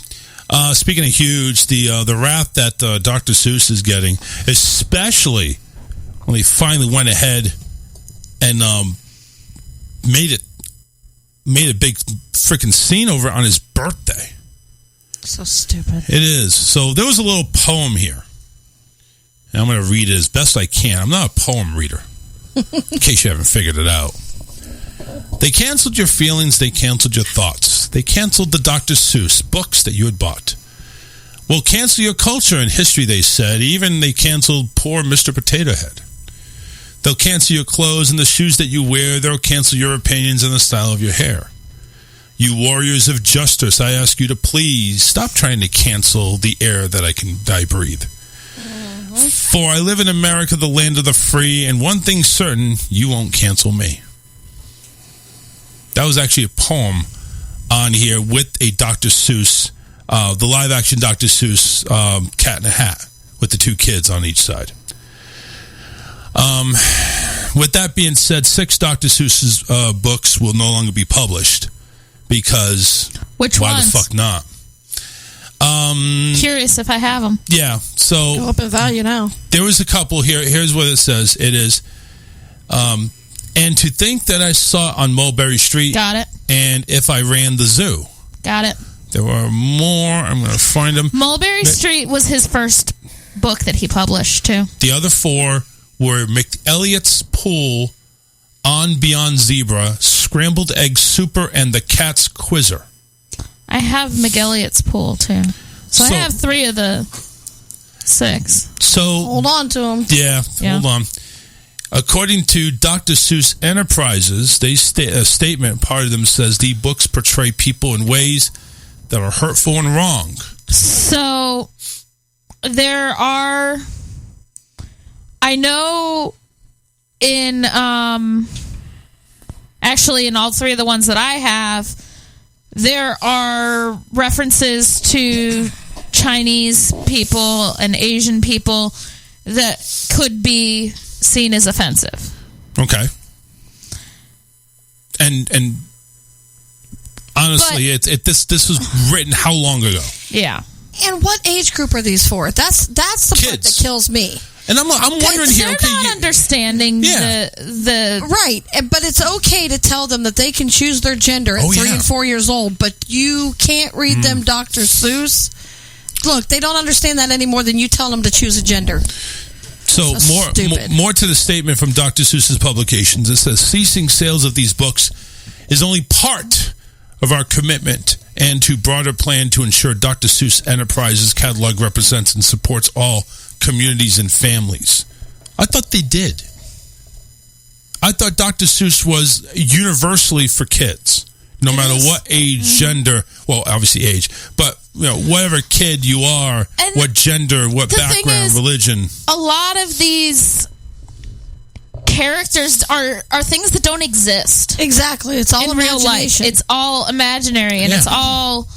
Speaking of huge, the wrath that Dr. Seuss is getting, especially when they finally went ahead and made a big freaking scene over it on his birthday. So stupid. It is. So there was a little poem here. And I'm going to read it as best I can. I'm not a poem reader, in case you haven't figured it out. They canceled your feelings. They canceled your thoughts. They canceled the Dr. Seuss books that you had bought. We'll cancel your culture and history, they said. Even they canceled poor Mr. Potato Head. They'll cancel your clothes and the shoes that you wear. They'll cancel your opinions and the style of your hair. You warriors of justice, I ask you to please stop trying to cancel the air that I breathe. For I live in America, the land of the free, and one thing's certain, you won't cancel me. That was actually a poem on here with a Dr. Seuss, the live-action Dr. Seuss Cat in a Hat with the two kids on each side. With that being said, 6 Dr. Seuss's books will no longer be published because which why ones? the fuck not? Curious if I have them. Yeah, so go up in value now. There was a couple here. Here's what it says. It is, and to think that I saw it on Mulberry Street. Got it. And if I ran the zoo. Got it. There were more. I'm going to find them. Mulberry Street was his first book that he published, too. The other 4 were McElliot's Pool, On Beyond Zebra, Scrambled Egg Super, and The Cat's Quizzer. I have McElliot's Pool, too. So I have 3 of the 6. So hold on to them. Yeah, hold on. According to Dr. Seuss Enterprises, a statement, part of them says the books portray people in ways that are hurtful and wrong. So there are, I know in, actually in all 3 of the ones that I have, there are references to Chinese people and Asian people that could be seen as offensive. Okay. And honestly, this was written how long ago? Yeah. And what age group are these for? That's the part that kills me. And I'm wondering here. They're not understanding the right, but it's okay to tell them that they can choose their gender at 3 and 4 years old, but you can't read them Dr. Seuss. Look, they don't understand that any more than you tell them to choose a gender. So more to the statement from Dr. Seuss's publications. It says, ceasing sales of these books is only part of our commitment and to broader plan to ensure Dr. Seuss Enterprises catalog represents and supports all communities and families. I thought they did. I thought Dr. Seuss was universally for kids, no matter what age, gender, well, obviously age, but whatever kid you are, and what gender, what background, religion. A lot of these characters are things that don't exist. Exactly. It's all in real life. It's all imaginary and it's all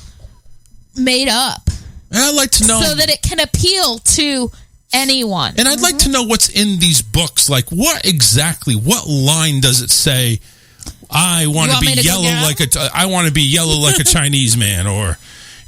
made up. And I'd like to know so that it can appeal to anyone. And I'd like to know what's in these books. Like, what line does it say? I want to be yellow like a Chinese man, or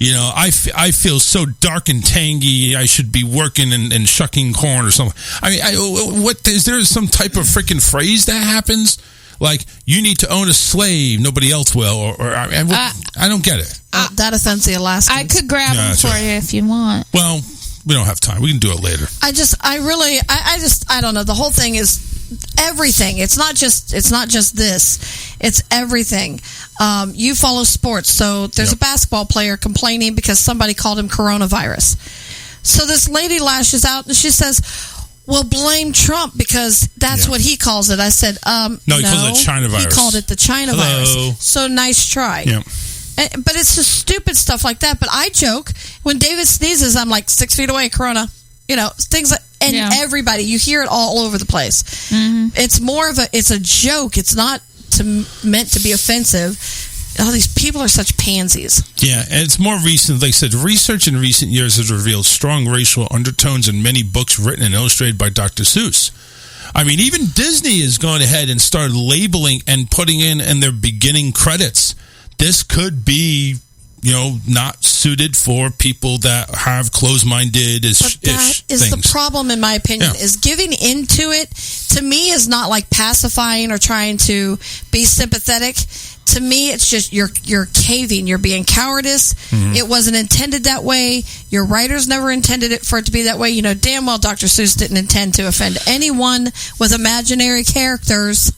I feel so dark and tangy. I should be working and shucking corn or something. I mean, what is there some type of freaking phrase that happens? Like, you need to own a slave, nobody else will, I don't get it. That offends the Alaskans. I could grab them for you if you want. Well, we don't have time. We can do it later. I don't know. The whole thing is everything. It's not just this. It's everything. You follow sports, so there's a basketball player complaining because somebody called him coronavirus. So this lady lashes out and she says, well, blame Trump because that's what he calls it. I said, no, he calls it China virus. He called it the China virus. So nice try. Yeah. But it's just stupid stuff like that. But I joke when David sneezes, I'm like 6 feet away, Corona. Things like, and everybody, you hear it all over the place. Mm-hmm. It's more of it's a joke. It's not meant to be offensive. Oh, these people are such pansies. Yeah, and it's more recent. Like I said, research in recent years has revealed strong racial undertones in many books written and illustrated by Dr. Seuss. I mean, even Disney has gone ahead and started labeling and putting in their beginning credits. This could be, not suited for people that have closed-minded-ish things. That is the problem, in my opinion, is giving into it, to me, is not like pacifying or trying to be sympathetic. To me, it's just you're caving. You're being cowardice. Mm-hmm. It wasn't intended that way. Your writers never intended it for it to be that way. You know damn well Dr. Seuss didn't intend to offend anyone with imaginary characters.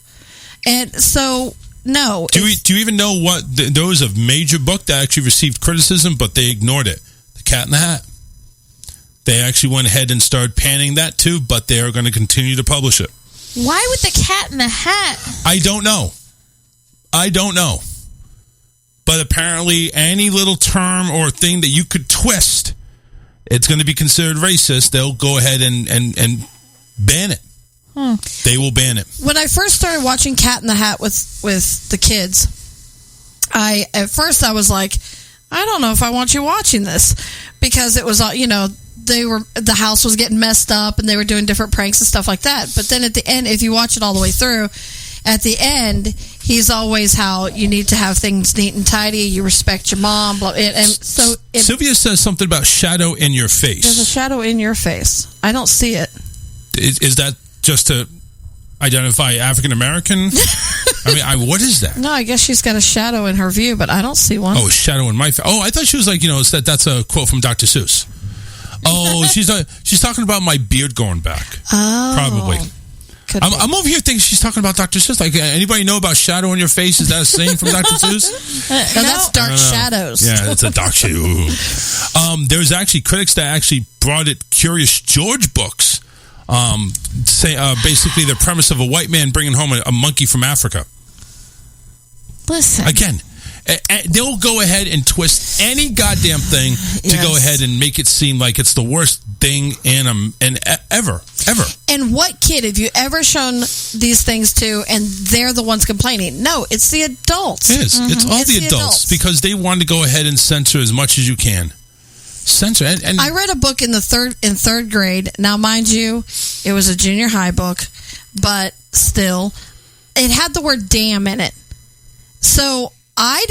And so, no. Do you even know what there was a major book that actually received criticism, but they ignored it? The Cat in the Hat. They actually went ahead and started panning that too, but they are going to continue to publish it. Why would the Cat in the Hat? I don't know. But apparently any little term or thing that you could twist, it's going to be considered racist. They'll go ahead and ban it. They will ban it. When I first started watching Cat in the Hat with the kids, at first I was like, I don't know if I want you watching this, because it was, the house was getting messed up and they were doing different pranks and stuff like that. But then at the end, if you watch it all the way through, at the end, he's always how you need to have things neat and tidy. You respect your mom. Blah, and so Sylvia says something about shadow in your face. There's a shadow in your face. I don't see it. Is that just to identify African American? I mean, what is that? No, I guess she's got a shadow in her view, but I don't see one. Oh, a shadow in my face. Oh, I thought she was like, that's a quote from Dr. Seuss. Oh, she's talking about my beard going back. Oh, probably. I'm over here thinking she's talking about Dr. Seuss. Like, anybody know about shadow in your face? Is that a saying from Dr. Seuss? No, that's dark shadows. Yeah, it's a dark shadow. There's actually critics that actually brought it Curious George books. Basically the premise of a white man bringing home a monkey from Africa. Listen. Again, they'll go ahead and twist any goddamn thing to go ahead and make it seem like it's the worst thing ever. And what kid have you ever shown these things to and they're the ones complaining? No, it's the adults. It is. Mm-hmm. It's all the adults because they want to go ahead and censor as much as you can. Censor. And I read a book in third grade. Now, mind you, it was a junior high book, but still, it had the word damn in it. So I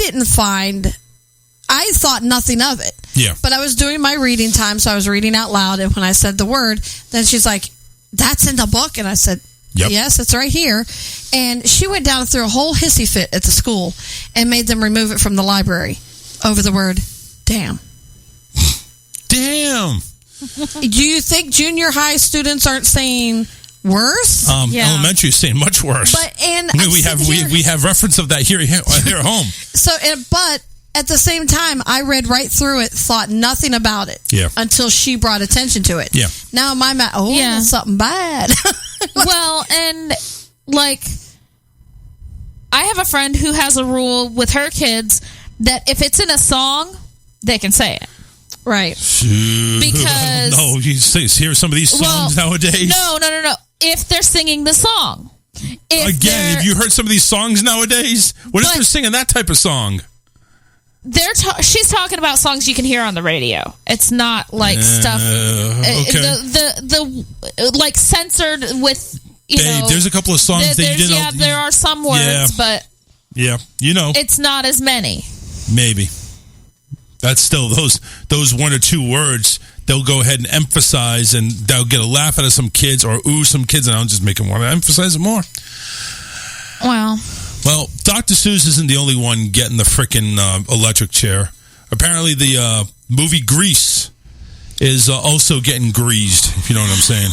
thought nothing of it. Yeah. But I was doing my reading time, so I was reading out loud, and when I said the word, then she's like, that's in the book? And I said, yep. Yes, it's right here. And she went down through a whole hissy fit at the school and made them remove it from the library over the word damn. Damn. Do you think junior high students aren't saying worse? Elementary is saying much worse. But we have reference of that here at home. So, but at the same time, I read right through it, thought nothing about it. Yeah. Until she brought attention to it. Yeah. Now my that's something bad. Well, and like, I have a friend who has a rule with her kids that if it's in a song, they can say it. Right. Because no, you hear some of these songs nowadays. No. If they're singing the song. Have you heard some of these songs nowadays? What if they're singing that type of song? She's talking about songs you can hear on the radio. It's not like stuff. Okay. The like censored with there's a couple of songs that you didn't know. Yeah, there are some words, but yeah, it's not as many. Maybe. That's still those one or two words they'll go ahead and emphasize, and they'll get a laugh out of some kids or ooh some kids, and I'll just make them want to emphasize it more. Well, Dr. Seuss isn't the only one getting the frickin' electric chair. Apparently, the movie Grease is also getting greased, if you know what I'm saying.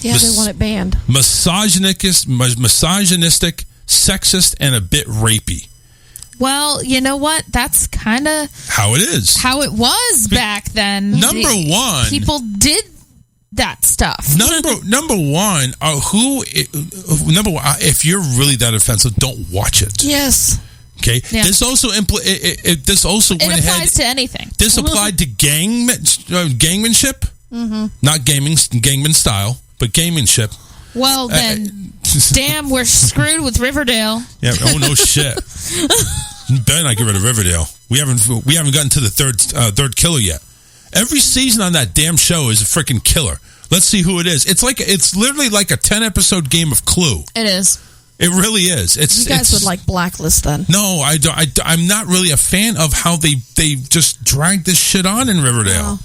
Yeah, they want it banned. Misogynistic, sexist, and a bit rapey. well, you know what? That's kind of how it is. How it was back then. Number one, people did that stuff. Number one, if you're really that offensive, don't watch it. Yes. Okay. Yeah. This also it applies to anything. This applied to gangmanship, not gangman style, but gangmanship. Well, then, damn, we're screwed with Riverdale. Yeah. Oh no, shit. Better not get rid of Riverdale. We haven't gotten to the third killer yet. Every season on that damn show is a freaking killer. Let's see who it is. It's literally like a 10-episode game of Clue. It is. It really is. You guys would like Blacklist then? No, I don't. I'm not really a fan of how they just drag this shit on in Riverdale. Oh.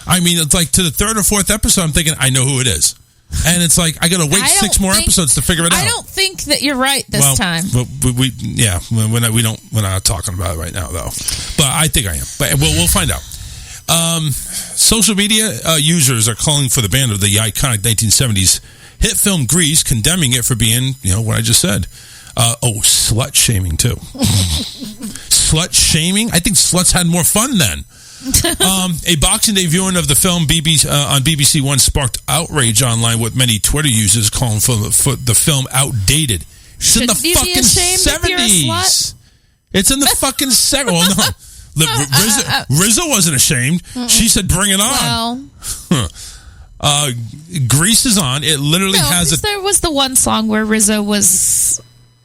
I mean, it's like to the third or fourth episode, I'm thinking I know who it is, and it's like I got to wait 6 more episodes to figure it out. I don't think that you're right this time. We're not talking about it right now though. But I think I am. But we'll find out. Social media users are calling for the ban of the iconic 1970s hit film Grease, condemning it for being, what I just said. Slut shaming too. Slut shaming? I think sluts had more fun then. A Boxing Day viewing of the film on BBC One sparked outrage online, with many Twitter users calling for the film outdated. It's in the fucking 70s. It's in the fucking 70s. Well, no. Rizzo wasn't ashamed. She said, "Bring it on." Well, Grease is on. It literally has there was the one song where Rizzo was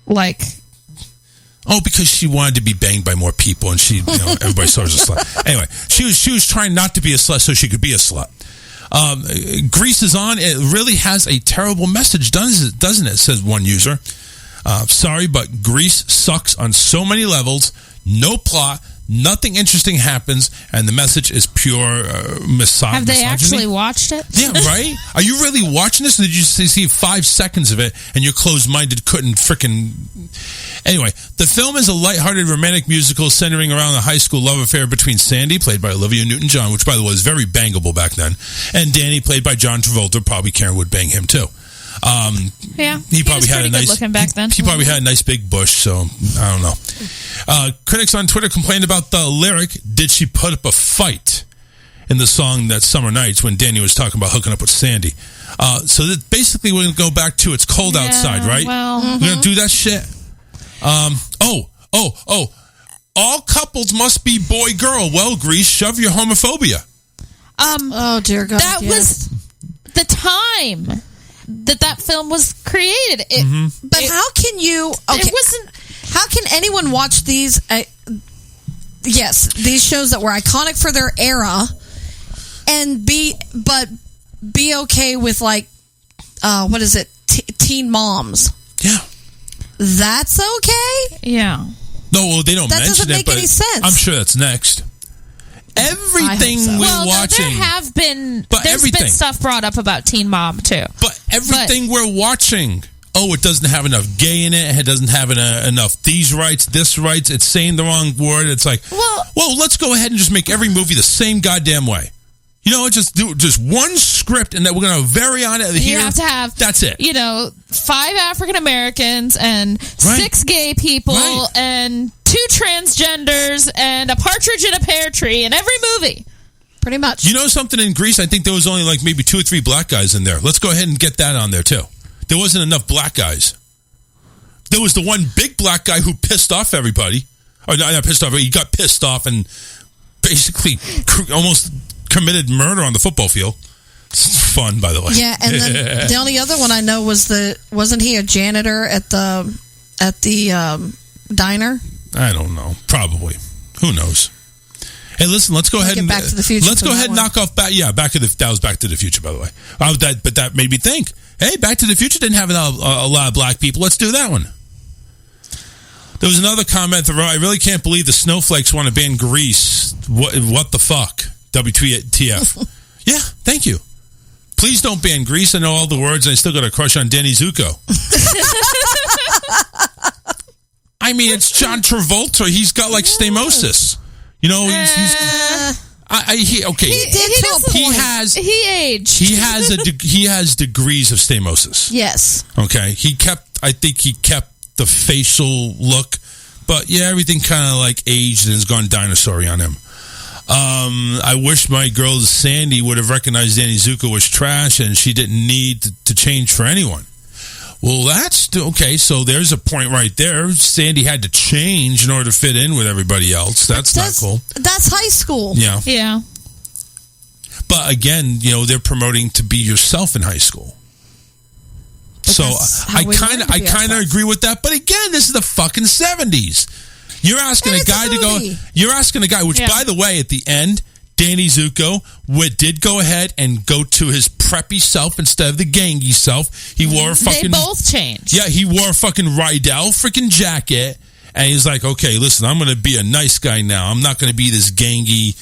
like, because she wanted to be banged by more people, and she, everybody saw her as a slut. Anyway, she was trying not to be a slut so she could be a slut. Grease is on. It really has a terrible message, doesn't it? Says one user. Sorry, but Grease sucks on so many levels. No plot. Nothing interesting happens, and the message is pure misogyny. Have they actually watched it? Yeah, right? Are you really watching this? Or did you see 5 seconds of it, and your closed-minded couldn't frickin'... Anyway, the film is a lighthearted romantic musical centering around a high school love affair between Sandy, played by Olivia Newton-John, which, by the way, was very bangable back then, and Danny, played by John Travolta. Probably Karen would bang him, too. He probably had a nice looking back then. He probably had a nice big bush, so I don't know. Critics on Twitter complained about the lyric, "Did she put up a fight?" in the song that Summer Nights, when Danny was talking about hooking up with Sandy. So that basically we're going to go back to it's cold outside, right? Well, we're going to do that shit. All couples must be boy-girl. Well, Grease, shove your homophobia. Oh dear God. That was the time that film was created. But how can you? Okay, it wasn't. How can anyone watch these? These shows that were iconic for their era, and be okay with what is it? Teen moms. Yeah, that's okay. Yeah. No, well, they don't that mention doesn't make any sense. I'm sure that's next. Everything we're watching. There's been stuff brought up about Teen Mom too. But everything we're watching, it doesn't have enough gay in it. It doesn't have enough these rights, this rights. It's saying the wrong word. It's like, well, let's go ahead and just make every movie the same goddamn way. Just do one script, and that we're going to vary on it here. You have to have. That's it. 5 African Americans and 6 gay people and 2 transgenders and a partridge in a pear tree in every movie. Pretty much. Something in Grease? I think there was only maybe 2 or 3 black guys in there. Let's go ahead and get that on there too. There wasn't enough black guys. There was the one big black guy who pissed off everybody. Or not pissed off. He got pissed off and basically almost committed murder on the football field. It's fun, by the way. Yeah, and then the only other one I know wasn't he a janitor at the diner? I don't know. Probably. Who knows? Hey, listen. Let's go ahead and Back to the Future. Let's go ahead and knock off. That was Back to the Future, by the way. But that made me think. Hey, Back to the Future didn't have a lot of black people. Let's do that one. There was another comment that I really can't believe the snowflakes want to ban Grease. What the fuck? WTF. Yeah, thank you. Please don't ban Grease. I know all the words, and I still got a crush on Danny Zuko. I mean, it's John Travolta. He's got like stamosis. You know, He aged. He has degrees of stamosis. Yes. Okay. I think he kept the facial look, but yeah, everything kind of like aged and has gone dinosaur-y on him. I wish my girl Sandy would have recognized Danny Zuko was trash and she didn't need to change for anyone. Well, that's okay. So there's a point right there. Sandy had to change in order to fit in with everybody else. That's not cool. That's high school. Yeah. Yeah. But again, you know, they're promoting to be yourself in high school. So I kind of agree with that. But again, this is the fucking 70s. You're asking a guy to go. You're asking a guy, which by the way, at the end, Danny Zuko did go ahead and go to his preppy self instead of the gangy self. He wore a fucking. They both changed. Yeah, he wore a fucking Rydell freaking jacket, and he's like, "Okay, listen, I'm going to be a nice guy now. I'm not going to be this gangy,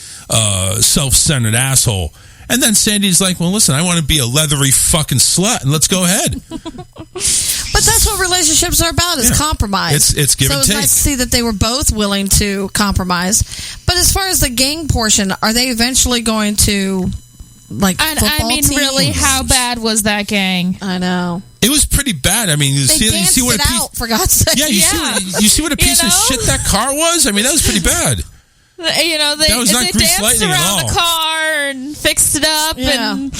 self-centered asshole." And then Sandy's like, "Well, listen, I want to be a leathery fucking slut, and let's go ahead." But that's what relationships are about, is compromise. It's give and take. So it's nice to see that they were both willing to compromise. But as far as the gang portion, are they eventually going to, like, football teams? Really, how bad was that gang? I know. It was pretty bad. I mean, you see what a piece, out, for God's sake. Yeah, you see what a piece of shit that car was? I mean, that was pretty bad. You know, they danced around the car and fixed it up and...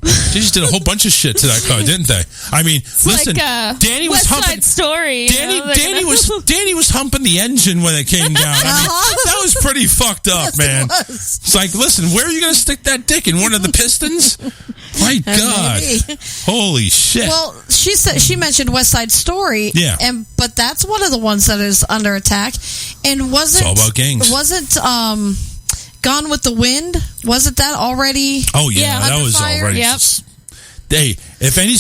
They just did a whole bunch of shit to that car, didn't they? I mean, listen, Danny was humping. Story. Danny was humping the engine when it came down. I mean, that was pretty fucked up, man. It's like, listen, where are you going to stick that dick in one of the pistons? My God, holy shit! Well, she mentioned West Side Story, but that's one of the ones that is under attack. And it's all about gangs. Wasn't Gone with the Wind? Wasn't that already? Oh yeah, that was fire? already. Yep. Hey, if any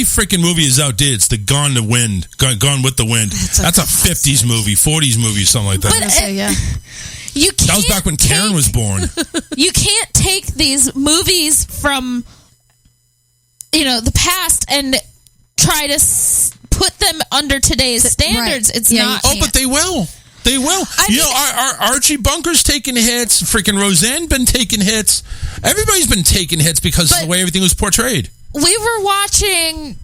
freaking movie is outdated, it's the Gone with the Wind. That's a 50s movie, 40s movie, something like that. But, that was back when Karen was born. You can't take these movies from the past and try to put them under today's standards. Right. It's not. Oh, but they will. They will. Our Archie Bunker's taking hits. Freaking Roseanne been taking hits. Everybody's been taking hits because of the way everything was portrayed. We were watching...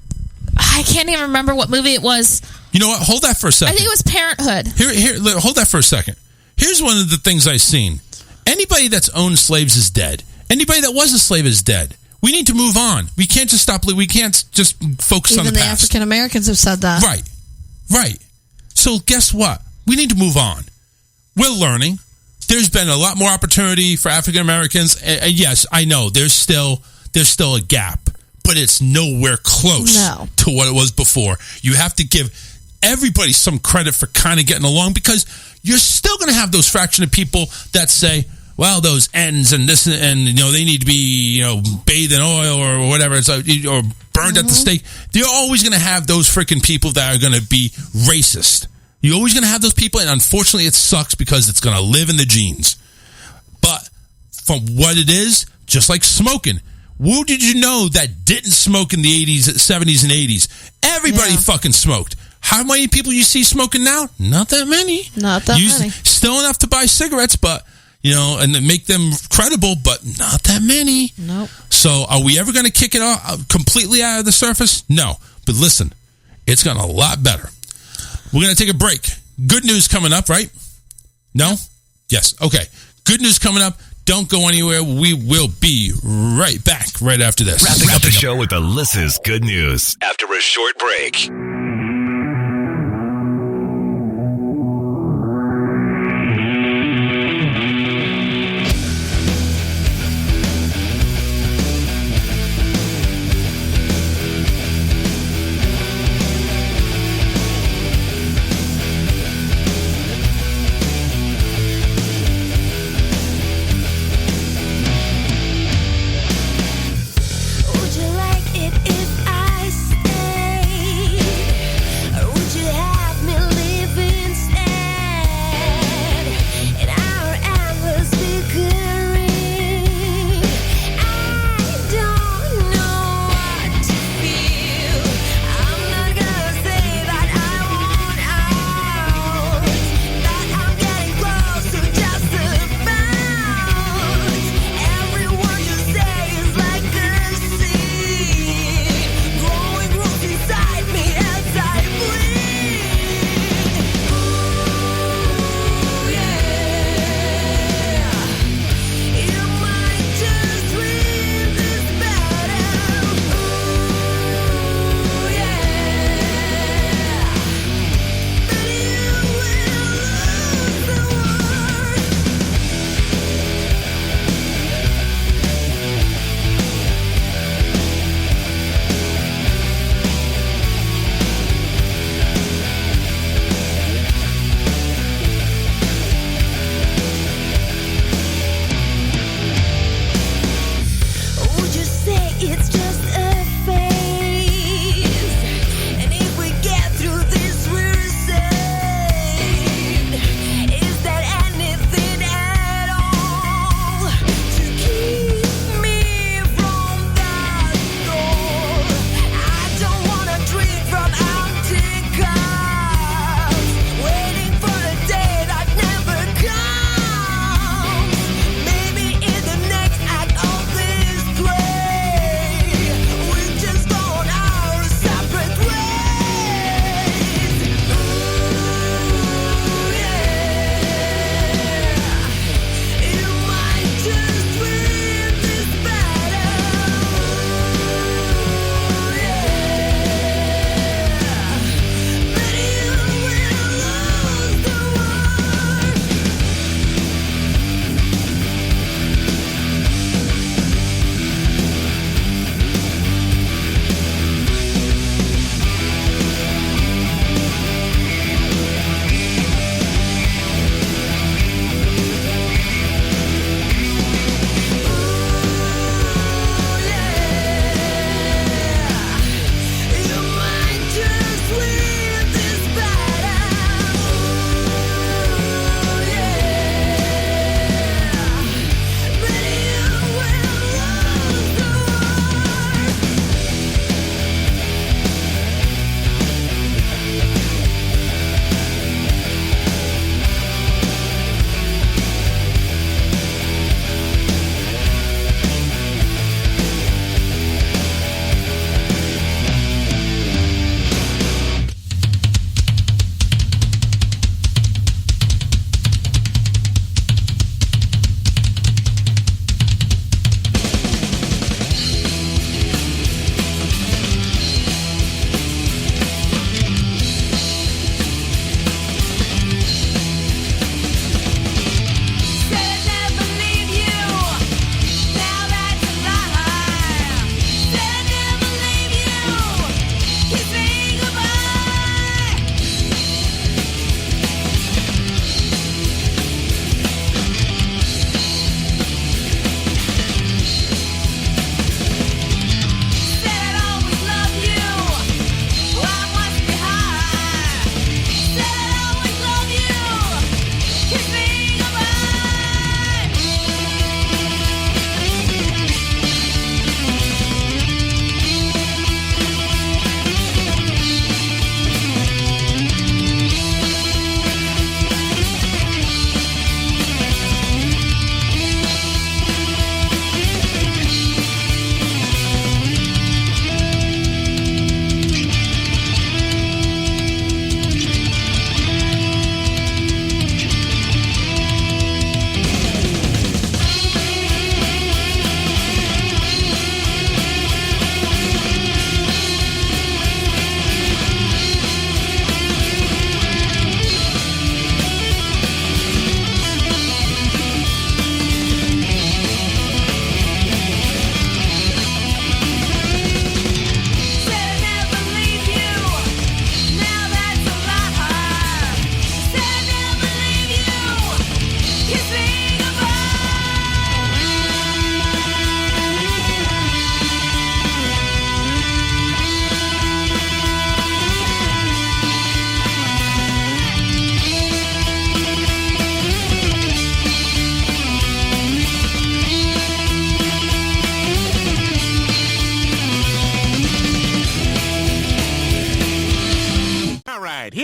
I can't even remember what movie it was. You know what? Hold that for a second. I think it was Parenthood. Here, hold that for a second. Here's one of the things I've seen. Anybody that's owned slaves is dead. Anybody that was a slave is dead. We need to move on. We can't just stop. We can't just focus on the past. Even the African Americans have said that. Right. So guess what? We need to move on. We're learning. There's been a lot more opportunity for African Americans. And yes, I know there's still a gap, but it's nowhere close to what it was before. You have to give everybody some credit for kind of getting along, because you're still going to have those fraction of people that say, well, those ends and this and they need to be bathed in oil or whatever, or burned at the stake. You're always going to have those freaking people that are going to be racist. You're always going to have those people, and unfortunately it sucks because it's going to live in the genes. But from what it is, just like smoking, who did you know that didn't smoke in the 80s, 70s, and 80s? Everybody fucking smoked. How many people you see smoking now? Not that many. Not that many. Still enough to buy cigarettes, but, and make them credible, but not that many. Nope. So are we ever going to kick it completely out of the surface? No. But listen, it's gotten a lot better. We're going to take a break. Good news coming up, right? No? Yes. Okay. Good news coming up. Don't go anywhere. We will be right back right after this. Wrapping up the show with Alyssa's good news after a short break.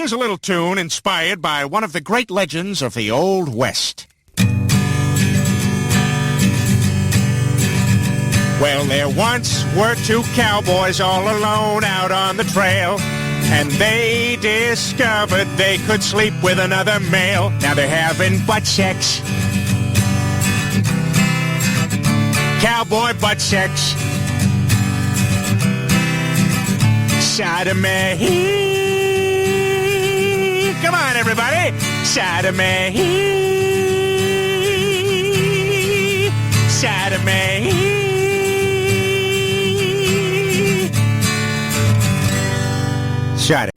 Here's a little tune inspired by one of the great legends of the Old West. Well, there once were two cowboys all alone out on the trail, and they discovered they could sleep with another male. Now they're having butt sex. Cowboy butt sex. Sodomy. Come on, everybody. Sodomy. Sodomy. Shut it.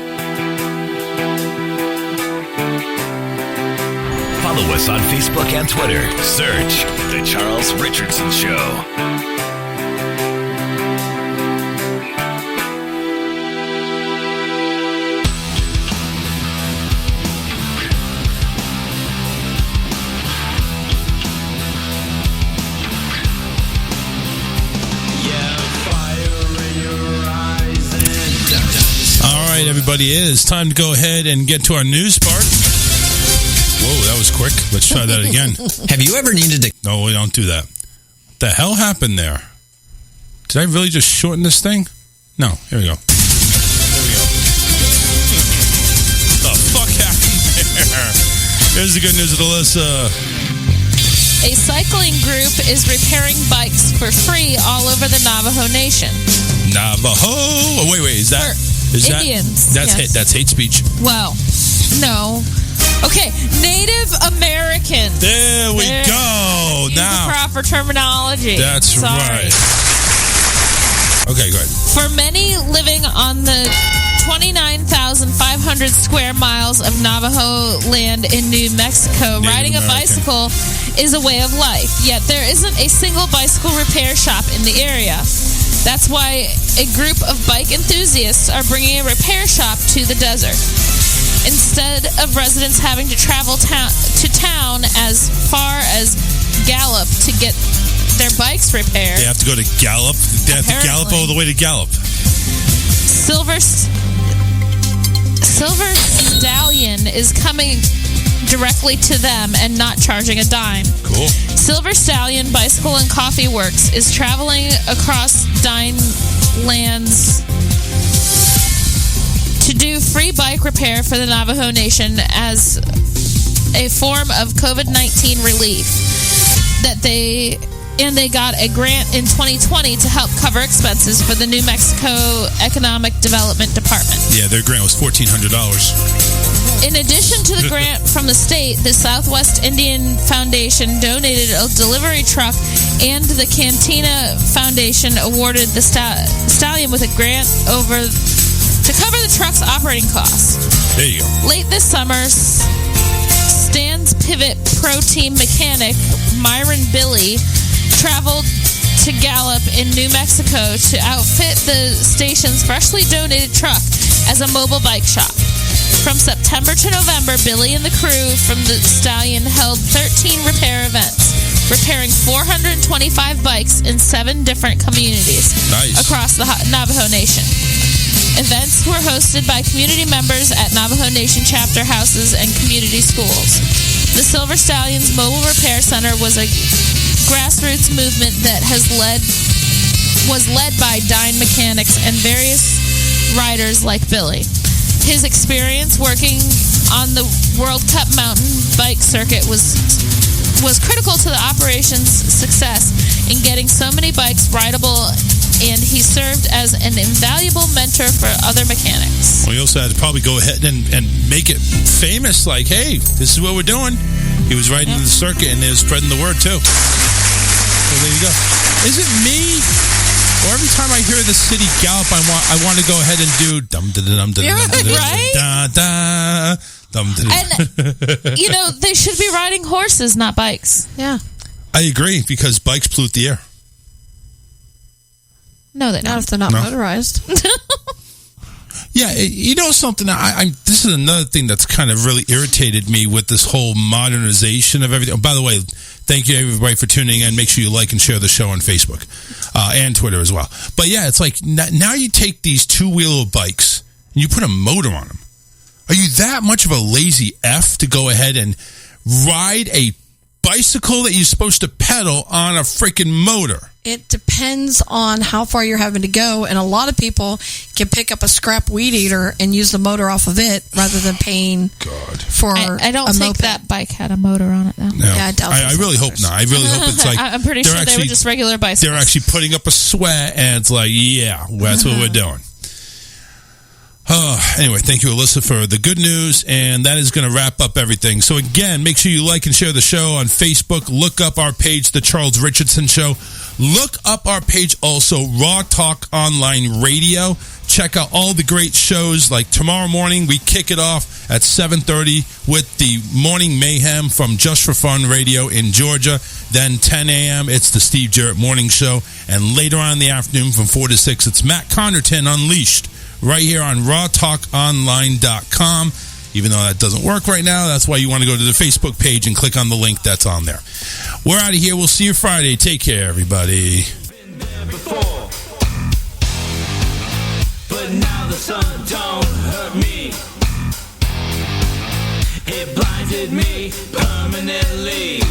Follow us on Facebook and Twitter. Search The Charles Richardson Show. Everybody, it is time to go ahead and get to our news part. Whoa, that was quick. Let's try that again. Have you ever needed to... No, we don't do that. What the hell happened there? Did I really just shorten this thing? No, here we go. There we go. What the fuck happened there? Here's the good news with Alyssa. A cycling group is repairing bikes for free all over the Navajo Nation. Navajo? Oh, wait, is that... Indians. That's hate speech. Well, no. Okay, Native Americans. There we go. Use now the proper terminology. That's right. Okay, go ahead. For many living on the 29,500 square miles of Navajo land in New Mexico, Native riding a bicycle is a way of life. Yet there isn't a single bicycle repair shop in the area. That's why a group of bike enthusiasts are bringing a repair shop to the desert. Instead of residents having to travel to town as far as Gallup to get their bikes repaired. They have to go to Gallup? They have to gallop all the way to Gallup. Silver Stallion is coming directly to them and not charging a dime. Cool. Silver Stallion Bicycle and Coffee Works is traveling across Dine lands to do free bike repair for the Navajo Nation as a form of COVID-19 relief. They got a grant in 2020 to help cover expenses for the New Mexico Economic Development Department. Yeah, their grant was $1,400. In addition to the grant from the state, the Southwest Indian Foundation donated a delivery truck, and the Cantina Foundation awarded the Stallion with a grant to cover the truck's operating costs. There you go. Late this summer, Stan's Pivot Pro Team mechanic, Myron Billy, traveled to Gallup in New Mexico to outfit the station's freshly donated truck as a mobile bike shop. From September to November, Billy and the crew from the Stallion held 13 repair events, repairing 425 bikes in 7 different communities across the Navajo Nation. Events were hosted by community members at Navajo Nation chapter houses and community schools. The Silver Stallions Mobile Repair Center was a grassroots movement that was led by Dine mechanics and various riders like Billy. His experience working on the World Cup mountain bike circuit was critical to the operation's success in getting so many bikes rideable, and he served as an invaluable mentor for other mechanics. Well, he also had to probably go ahead and make it famous, like, hey, this is what we're doing. He was riding the circuit, and they were spreading the word, too. So there you go. Is it me? Or every time I hear the city Gallup, I want to go ahead and do dum da dum da dum da. And you know, they should be riding horses, not bikes. Yeah. I agree, because bikes pollute the air. No, they don't. Not if they're not motorized. Yeah, you know something? This is another thing that's kind of really irritated me with this whole modernization of everything. Oh, by the way, thank you everybody for tuning in. Make sure you like and share the show on Facebook and Twitter as well. But yeah, it's like now you take these two-wheeler bikes and you put a motor on them. Are you that much of a lazy F to go ahead and ride a bicycle that you're supposed to pedal on a freaking motor? It depends on how far you're having to go, and a lot of people can pick up a scrap weed eater and use the motor off of it rather than paying for I don't a think moped. that bike had a motor on it, though. No. Yeah, I really hope not. I really hope it's like... I'm pretty sure they were just regular bicycles. They're actually putting up a sweat, and it's like, yeah, that's what we're doing. Anyway, thank you, Alyssa, for the good news, and that is going to wrap up everything. So again, make sure you like and share the show on Facebook. Look up our page, The Charles Richardson Show. Look up our page also, Raw Talk Online Radio. Check out all the great shows. Like tomorrow morning, we kick it off at 7:30 with the Morning Mayhem from Just for Fun Radio in Georgia. Then 10 a.m., it's the Steve Jarrett Morning Show. And later on in the afternoon from 4 to 6, it's Matt Connerton Unleashed. Right here on rawtalkonline.com. Even though that doesn't work right now, that's why you want to go to the Facebook page and click on the link that's on there. We're out of here. We'll see you Friday. Take care, everybody. Been there before, but now the sun don't hurt me. It blinded me permanently.